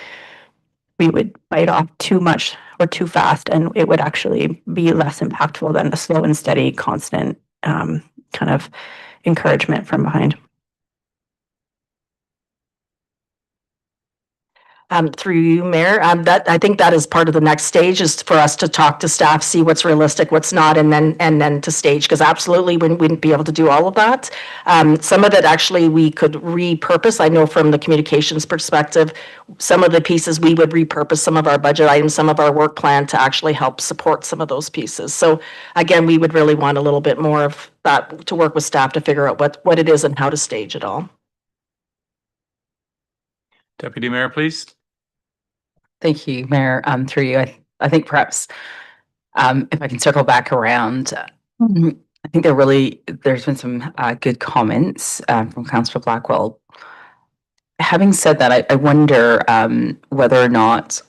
we would bite off too much or too fast, and it would actually be less impactful than a slow and steady, constant kind of encouragement from behind. Through you, Mayor, that I think that is part of the next stage, is for us to talk to staff, see what's realistic, what's not, and then to stage, because absolutely we wouldn't be able to do all of that. Some of it actually we could repurpose. I know from the communications perspective, some of the pieces we would repurpose some of our budget items, some of our work plan to actually help support some of those pieces. So again, we would really want a little bit more of that to work with staff to figure out what it is and how to stage it all. Deputy Mayor, please. Thank you, Mayor. Through you, I think perhaps if I can circle back around, I think there's been some good comments from Councillor Blackwell. Having said that, I wonder whether or not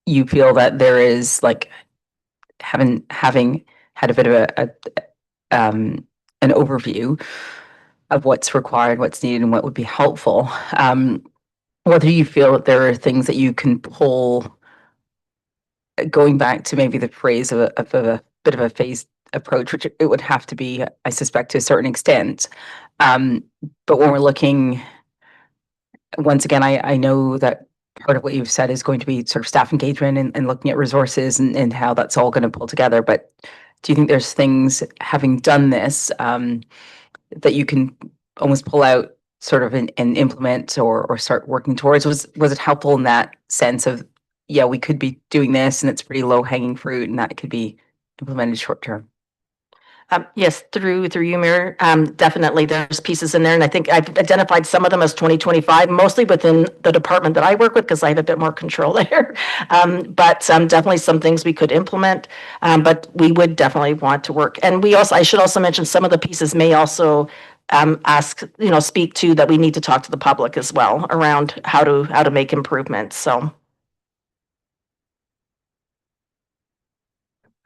you feel that there is, like, having had a bit of an overview of what's required, what's needed, and what would be helpful. Whether you feel that there are things that you can pull, going back to maybe the phrase of a bit of a phased approach, which it would have to be, I suspect, to a certain extent. But when we're looking, once again, I know that part of what you've said is going to be sort of staff engagement and looking at resources and how that's all going to pull together. But do you think there's things, having done this, that you can almost pull out sort of and implement or start working towards? Was it helpful in that sense of, yeah, we could be doing this and it's pretty low hanging fruit and that could be implemented short term? Yes, through you, Mayor. Definitely there's pieces in there, and I think I've identified some of them as 2025, mostly within the department that I work with, because I have a bit more control there. But definitely some things we could implement, but we would definitely want to work. And I should also mention some of the pieces may also speak to that we need to talk to the public as well around how to make improvements. So.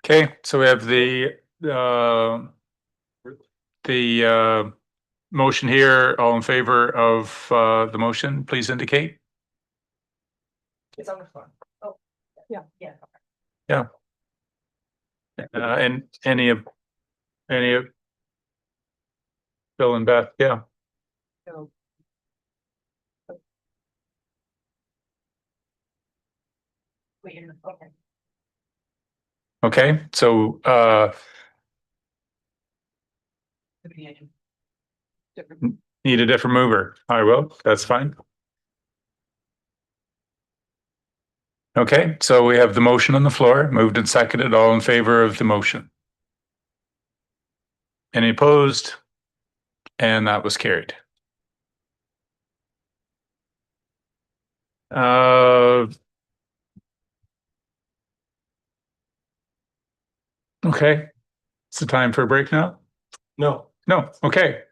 Okay, so we have the motion here. All in favor of the motion, please indicate. It's on the floor. Oh, yeah. Yeah. And any of Bill and Beth, yeah. Okay, so need a different mover. I will, that's fine. Okay, so we have the motion on the floor, moved and seconded. All in favor of the motion? Any opposed? And that was carried. Okay, it's the time for a break now? No, okay.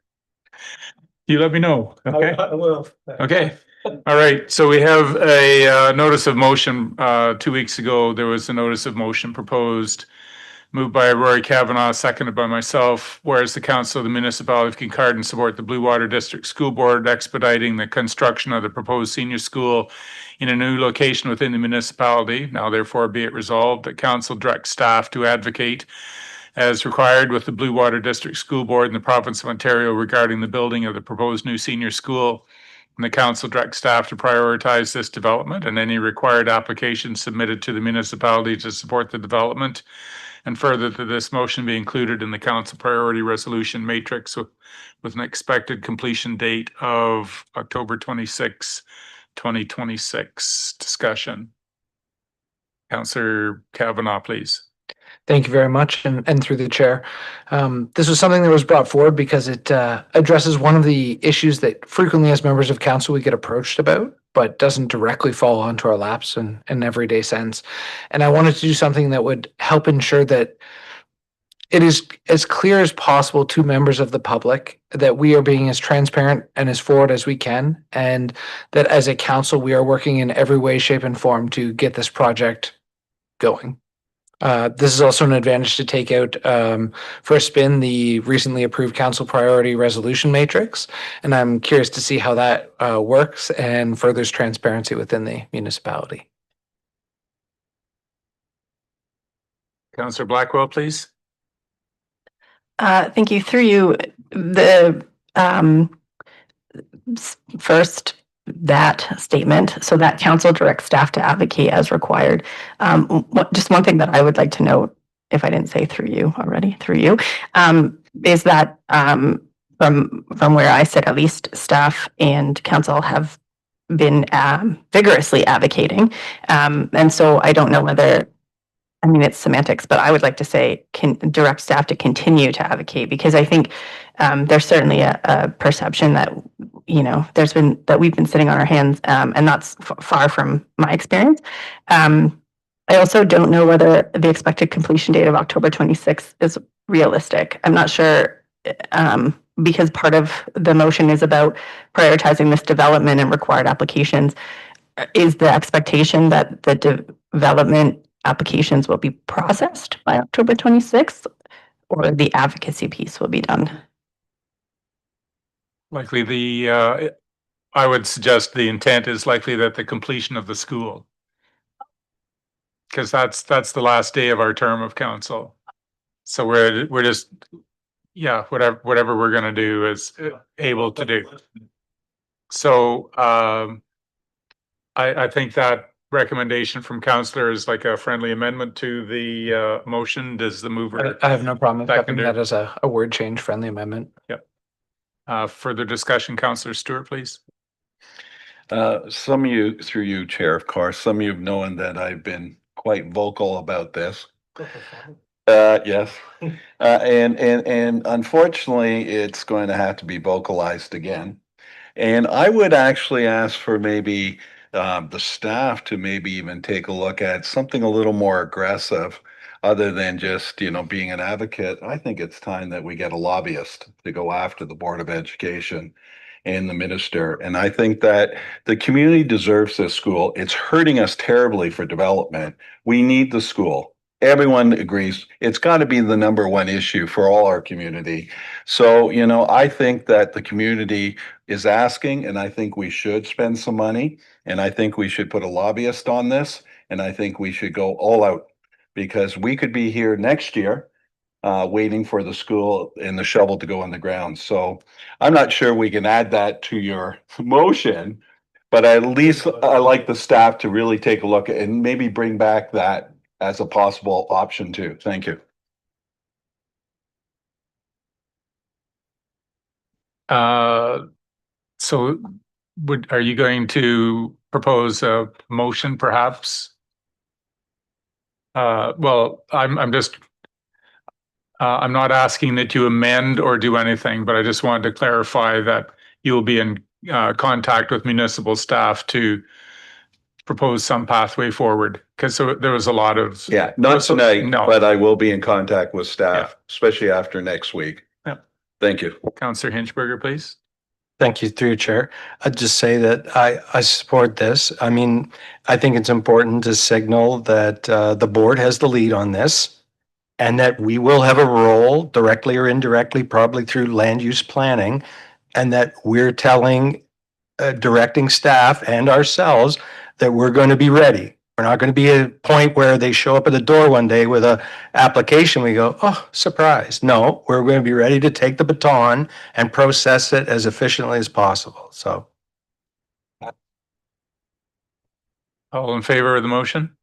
You let me know, okay? I will. Okay, all right, so we have a notice of motion. 2 weeks ago, there was a notice of motion proposed, moved by Rory Kavanagh, seconded by myself, whereas the Council of the Municipality of Kincardine support the Blue Water District School Board expediting the construction of the proposed senior school in a new location within the municipality. Now therefore be it resolved that Council directs staff to advocate as required with the Blue Water District School Board in the province of Ontario regarding the building of the proposed new senior school. And the Council directs staff to prioritize this development and any required applications submitted to the municipality to support the development. And further, that this motion be included in the Council priority resolution matrix with an expected completion date of October 26, 2026. Discussion. Councillor Kavanagh, please. Thank you very much, and through the chair. This was something that was brought forward because it addresses one of the issues that frequently as members of council we get approached about. but doesn't directly fall onto our laps in an everyday sense. And I wanted to do something that would help ensure that it is as clear as possible to members of the public that we are being as transparent and as forward as we can, and that as a council, we are working in every way, shape, and form to get this project going. This is also an advantage to take out for a spin the recently approved council priority resolution matrix. And I'm curious to see how that works and furthers transparency within the municipality. Councillor Blackwell, please. Thank you. Through you, the first, that statement, so that council directs staff to advocate as required. Just one thing that I would like to note, if I didn't say through you already, through you, is that from where I sit, at least staff and council have been vigorously advocating. And so I don't know whether, I mean, it's semantics, but I would like to say can direct staff to continue to advocate, because I think there's certainly a perception that, you know, that we've been sitting on our hands, and that's far from my experience. I also don't know whether the expected completion date of October 26th is realistic. I'm not sure, because part of the motion is about prioritizing this development and required applications. Is the expectation that the development applications will be processed by October 26th, or the advocacy piece will be done? Likely I would suggest the intent is likely that the completion of the school. Because that's the last day of our term of council. So we're just, yeah, whatever we're gonna do is able to do. So I think that recommendation from councillor is like a friendly amendment to the motion. Does the mover? I have no problem accepting Seconder. that as a word change friendly amendment. Yep. Further discussion, Councillor Stewart, please. Some of you, through you, Chair, of course, some of you have known that I've been quite vocal about this. Yes. And unfortunately, it's going to have to be vocalized again. And I would actually ask for maybe the staff to maybe even take a look at something a little more aggressive, other than just, you know, being an advocate. I think it's time that we get a lobbyist to go after the Board of Education and the minister. And I think that the community deserves this school. It's hurting us terribly for development. We need the school. Everyone agrees it's got to be the number one issue for all our community. So, you know, I think that the community is asking, and I think we should spend some money, and I think we should put a lobbyist on this, and I think we should go all out, because we could be here next year waiting for the school and the shovel to go in the ground. So I'm not sure we can add that to your motion, but at least I like the staff to really take a look at and maybe bring back that as a possible option too. Thank you. So are you going to propose a motion perhaps? Well, I'm just, I'm not asking that you amend or do anything, but I just wanted to clarify that you will be in contact with municipal staff to propose some pathway forward, because there was a lot of. Yeah, not tonight, No. but I will be in contact with staff, especially after next week. Yeah. Thank you. Councillor Hinchberger, please. Thank you, through your chair. I'd just say that I support this. I mean, I think it's important to signal that the board has the lead on this, and that we will have a role directly or indirectly, probably through land use planning, and that we're telling, directing staff and ourselves that we're going to be ready. We're not going to be at a point where they show up at the door one day with a application. We go, oh, surprise. No, we're going to be ready to take the baton and process it as efficiently as possible. So. All in favor of the motion?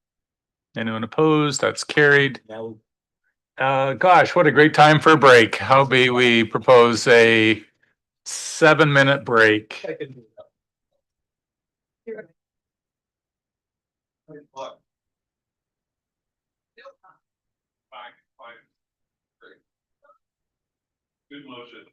Anyone opposed? That's carried. Gosh, what a great time for a break. How be we propose a 7-minute break? Good motion.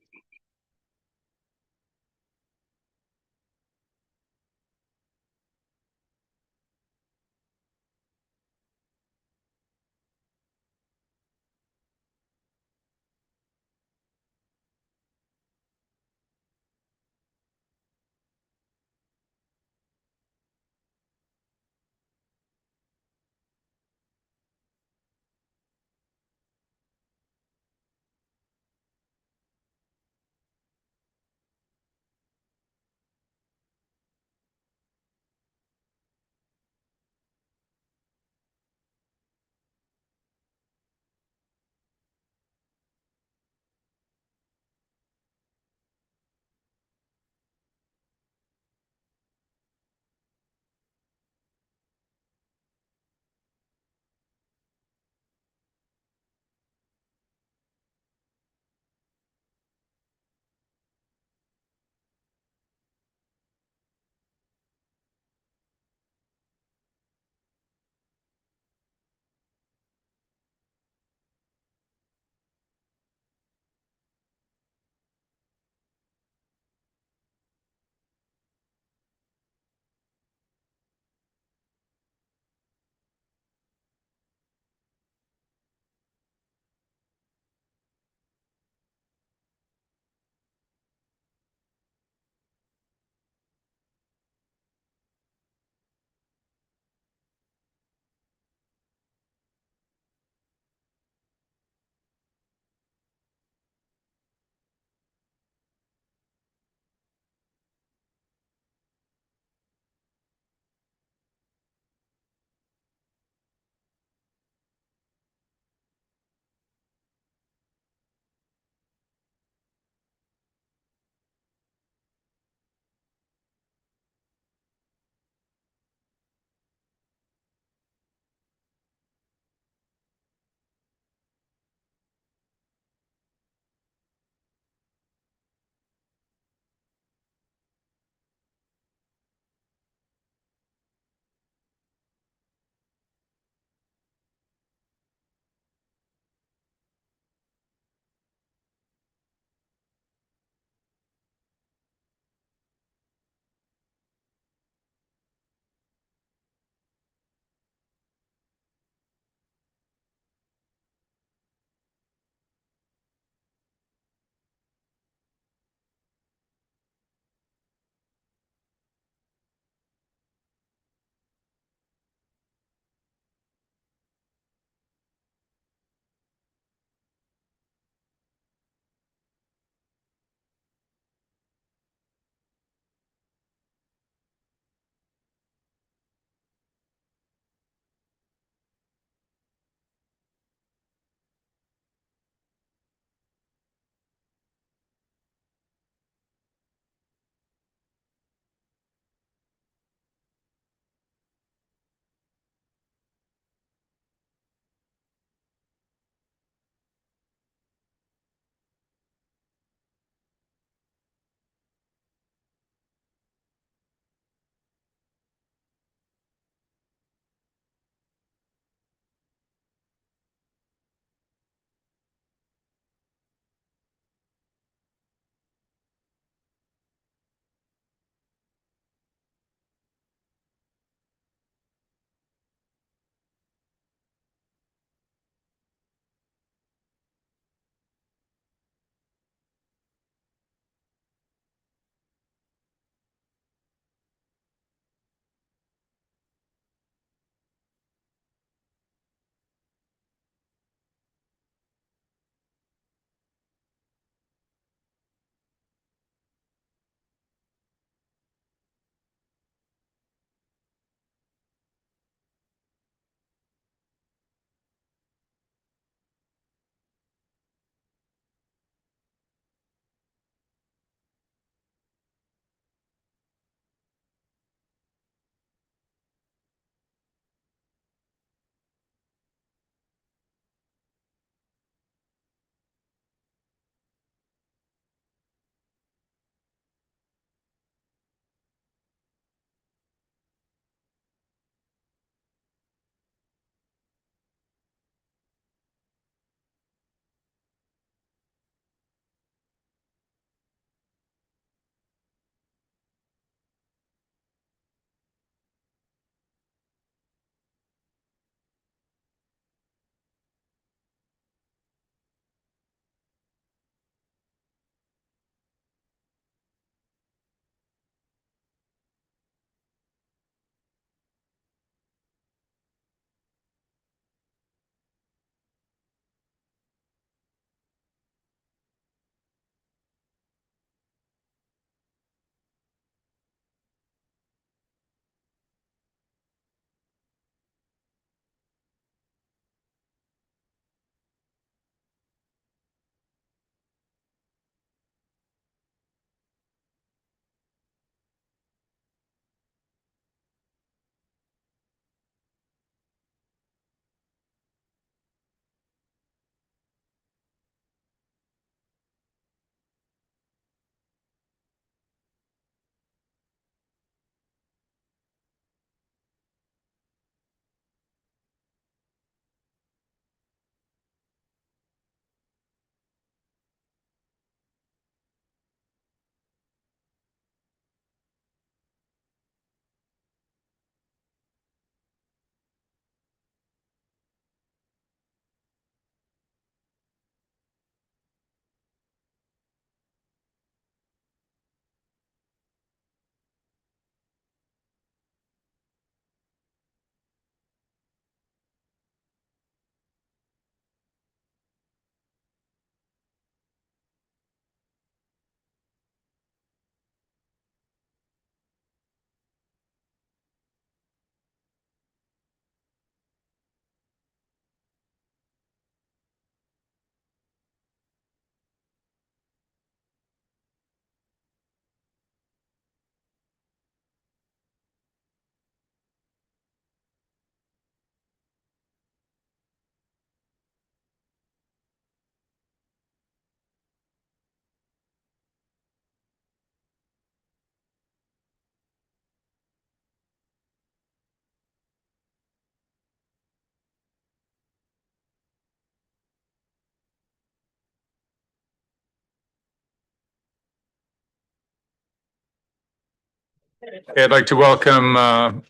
I'd like to welcome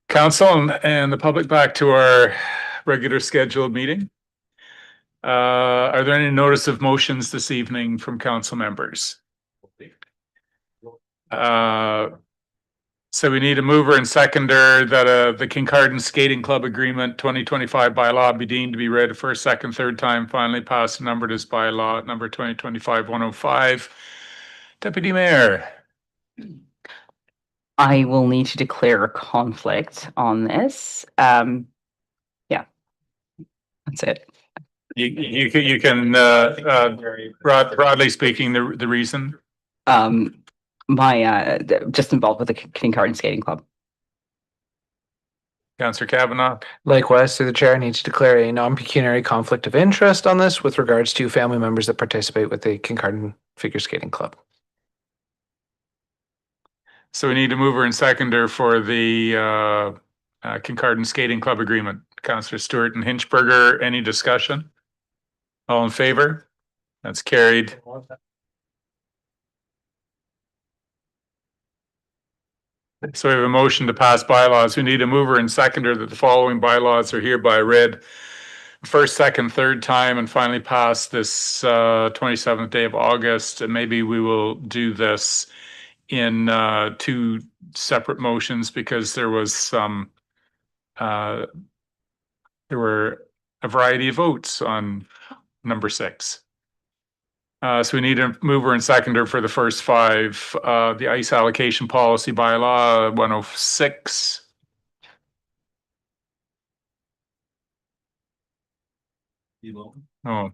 council and the public back to our regular scheduled meeting. Are there any notice of motions this evening from council members? So we need a mover and seconder that the Kincardine Skating Club Agreement 2025 bylaw be deemed to be read first, second, third time, finally passed and numbered as bylaw number 2025-105. Deputy Mayor. I will need to declare a conflict on this. Yeah, that's it. You can broadly speaking, the reason. My just involved with the Kincardine Skating Club. Councillor Kavanagh. Likewise, through the chair, I need to declare a non-pecuniary conflict of interest on this with regards to family members that participate with the Kincardine Figure Skating Club. So we need a mover and seconder for the Kincardine Skating Club Agreement. Councillor Stewart and Hinchberger, any discussion? All in favor? That's carried. So we have a motion to pass bylaws. We need a mover and seconder that the following bylaws are hereby read first, second, third time, and finally passed this 27th day of August. And maybe we will do this in two separate motions because there was some there were a variety of votes on number 6. So we need a mover and seconder for the first 5. The ice allocation policy bylaw 106. Oh.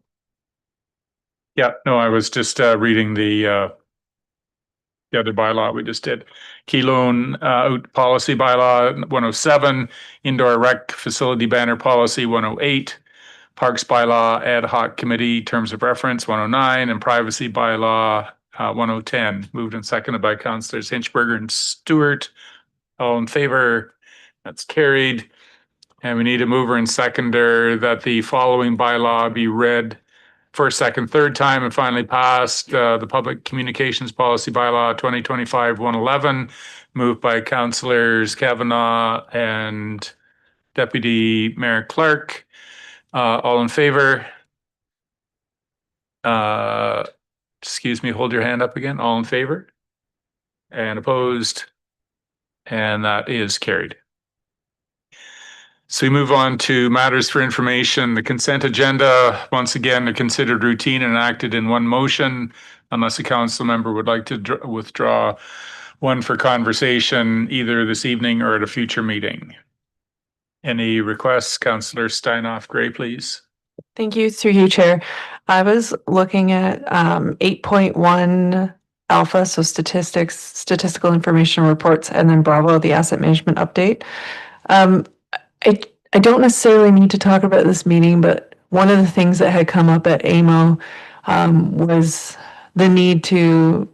Yeah, no, I was just reading the other bylaw we just did. Key loan out policy bylaw 107, indoor rec facility banner policy 108, parks bylaw ad hoc committee terms of reference 109, and privacy bylaw 1010. Moved and seconded by councillors Hinchberger and Stewart. All in favor? That's carried. And we need a mover and seconder that the following bylaw be read first, second, third time and finally passed. The public communications policy bylaw 2025-111, moved by councillors Kavanagh and Deputy Mayor Clark. All in favor? Excuse me, hold your hand up again. All in favor? And opposed? And that is carried. So we move on to matters for information. The consent agenda, once again, are considered routine and acted in one motion, unless a council member would like to withdraw one for conversation either this evening or at a future meeting. Any requests? Councillor Steinhoff Gray, please. Thank you, through you, Chair. I was looking at 8.1 alpha, so statistics, statistical information reports, and then Bravo, the asset management update. I don't necessarily need to talk about this meeting, but one of the things that had come up at AMO was the need to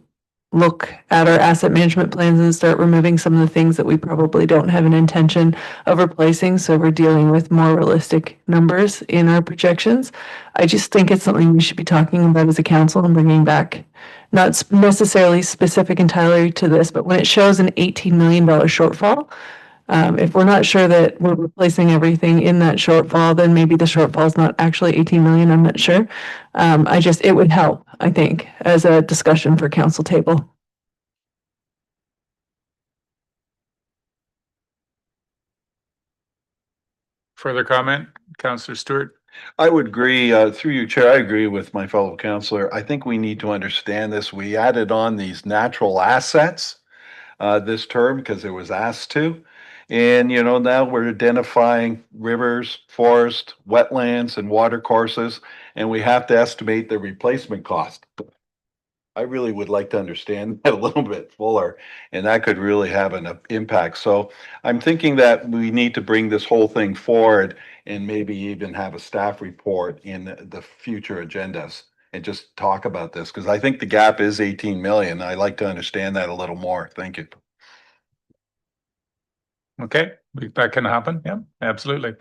look at our asset management plans and start removing some of the things that we probably don't have an intention of replacing. So we're dealing with more realistic numbers in our projections. I just think it's something we should be talking about as a council and bringing back, not necessarily specific entirely to this, but when it shows an $18 million shortfall, if we're not sure that we're replacing everything in that shortfall, then maybe the shortfall is not actually 18 million. I'm not sure. It would help, I think, as a discussion for council table. Further comment, Councillor Stewart? I would agree, through you, Chair, I agree with my fellow councillor. I think we need to understand this. We added on these natural assets this term because it was asked to. And, now we're identifying rivers, forest, wetlands, and water courses, and we have to estimate the replacement cost. I really would like to understand that a little bit fuller, and that could really have an impact. So I'm thinking that we need to bring this whole thing forward and maybe even have a staff report in the future agendas and just talk about this, because I think the gap is 18 million. I'd like to understand that a little more. Thank you. Okay, that can happen. Yeah, absolutely.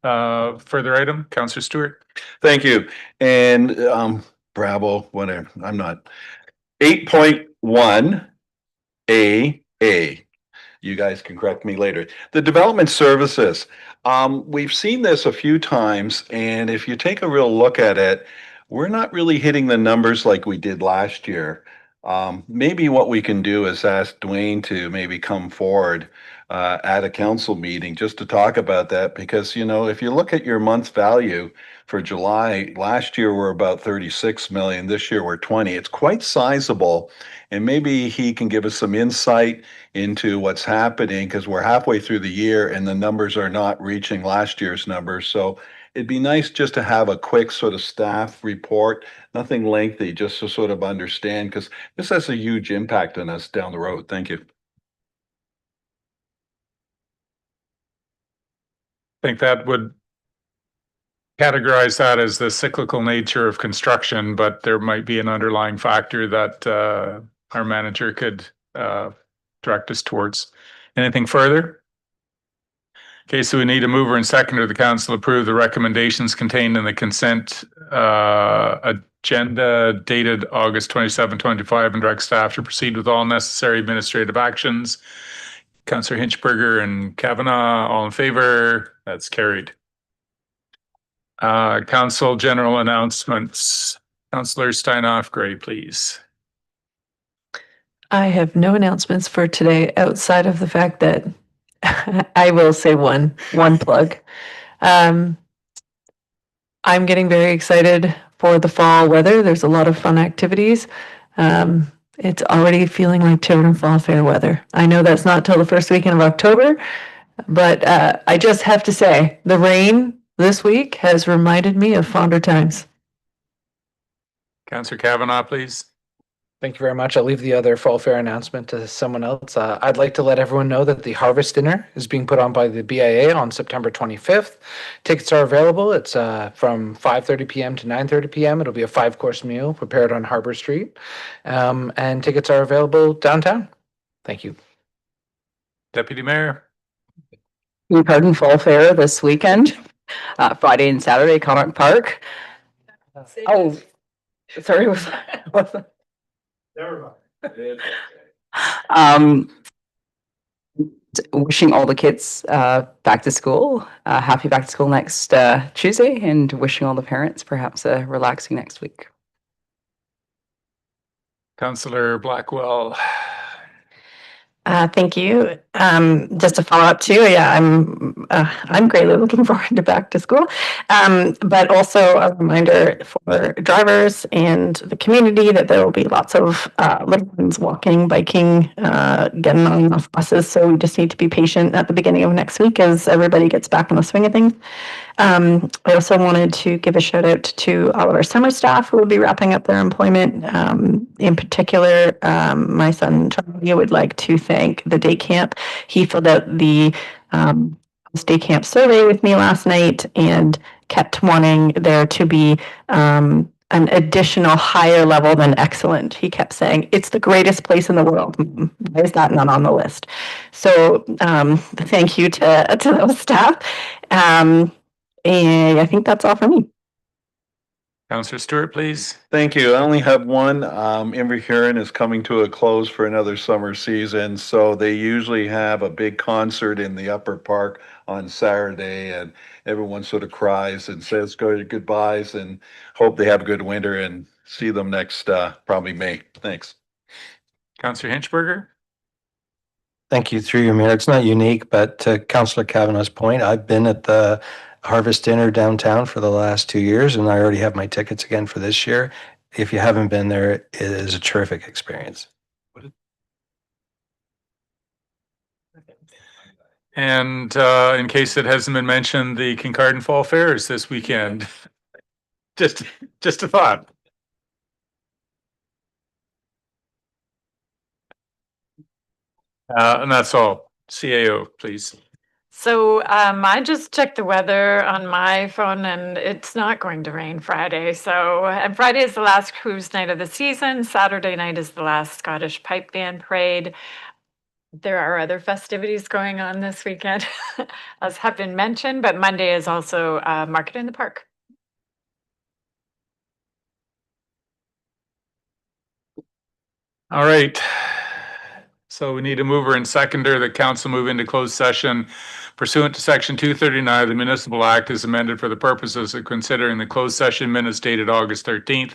Further item, Councillor Stewart. Thank you. And Bravo, whatever, I'm not. 8.1A You guys can correct me later. The development services, we've seen this a few times, and if you take a real look at it, we're not really hitting the numbers like we did last year. Maybe what we can do is ask Dwayne to maybe come forward at a council meeting just to talk about that, because, you know, if you look at your month value for July, last year we're about 36 million, this year we're 20. It's quite sizable, and maybe he can give us some insight into what's happening, because we're halfway through the year and the numbers are not reaching last year's numbers. So it'd be nice just to have a quick sort of staff report, nothing lengthy, just to sort of understand, because this has a huge impact on us down the road. Thank you. I think that would categorize that as the cyclical nature of construction, but there might be an underlying factor that our manager could direct us towards. Anything further? Okay, so we need a mover and seconder of the council approve the recommendations contained in the consent agenda dated August 27, 2025, and direct staff to proceed with all necessary administrative actions. Councillor Hinchberger and Kavanagh, all in favor? That's carried. Council general announcements. Councillor Steinhoff, Gray, please. I have no announcements for today outside of the fact that I will say one plug. I'm getting very excited for the fall weather. There's a lot of fun activities. It's already feeling like Tiverton Fall Fair weather. I know that's not till the first weekend of October, but I just have to say the rain this week has reminded me of fonder times. Councillor Kavanagh, please. Thank you very much. I'll leave the other fall fair announcement to someone else. I'd like to let everyone know that the Harvest Dinner is being put on by the BIA on September 25th. Tickets are available. It's from 5:30 p.m. to 9:30 p.m. It'll be a 5-course meal prepared on Harbor Street. And tickets are available downtown. Thank you. Deputy Mayor. Kincardine Fall Fair this weekend, Friday and Saturday, Connaught Park. Oh, sorry. Never mind. Wishing all the kids back to school, happy back to school next Tuesday, and wishing all the parents perhaps a relaxing next week. Councillor Blackwell. Thank you. Just to follow up too, yeah, I'm greatly looking forward to back to school. But also a reminder for drivers and the community that there will be lots of little ones walking, biking, getting on and off buses. So we just need to be patient at the beginning of next week as everybody gets back in the swing of things. I also wanted to give a shout out to all of our summer staff who will be wrapping up their employment. In particular, my son Charlie would like to thank the day camp. He filled out the day camp survey with me last night and kept wanting there to be an additional higher level than excellent. He kept saying, it's the greatest place in the world. Why is that not on the list? So thank you to those staff. And I think that's all for me. Councillor Stewart, please. Thank you. I only have one. Inverhuron is coming to a close for another summer season, so they usually have a big concert in the upper park on Saturday, and everyone sort of cries and says goodbyes and hope they have a good winter, and see them next probably May. Thanks. Councillor Hinchberger. Thank you, through your mayor. It's not unique, but to Councillor Kavanagh's point, I've been at the Harvest Dinner downtown for the last 2 years, and I already have my tickets again for this year. If you haven't been there, it is a terrific experience. And in case it hasn't been mentioned, the Kincardine Fall Fair is this weekend. Just a thought. And that's all. CAO, please. So I just checked the weather on my phone and it's not going to rain Friday. So and Friday is the last cruise night of the season. Saturday night is the last Scottish Pipe Band Parade. There are other festivities going on this weekend, as have been mentioned, but Monday is also Market in the Park. All right. So we need a mover and seconder that council move into closed session pursuant to section 239 of the Municipal Act as amended for the purposes of considering the closed session minutes dated August 13th.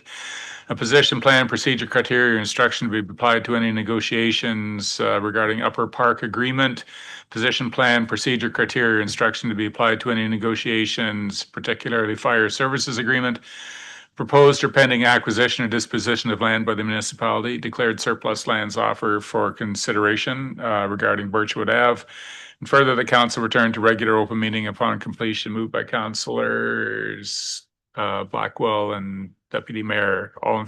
A position plan, procedure, criteria, instruction to be applied to any negotiations regarding Upper Park agreement. Position plan, procedure, criteria, instruction to be applied to any negotiations, particularly fire services agreement. Proposed or pending acquisition or disposition of land by the municipality, declared surplus lands offer for consideration regarding Birchwood Ave. And further, the council return to regular open meeting upon completion, moved by councilors Blackwell and Deputy Mayor. All in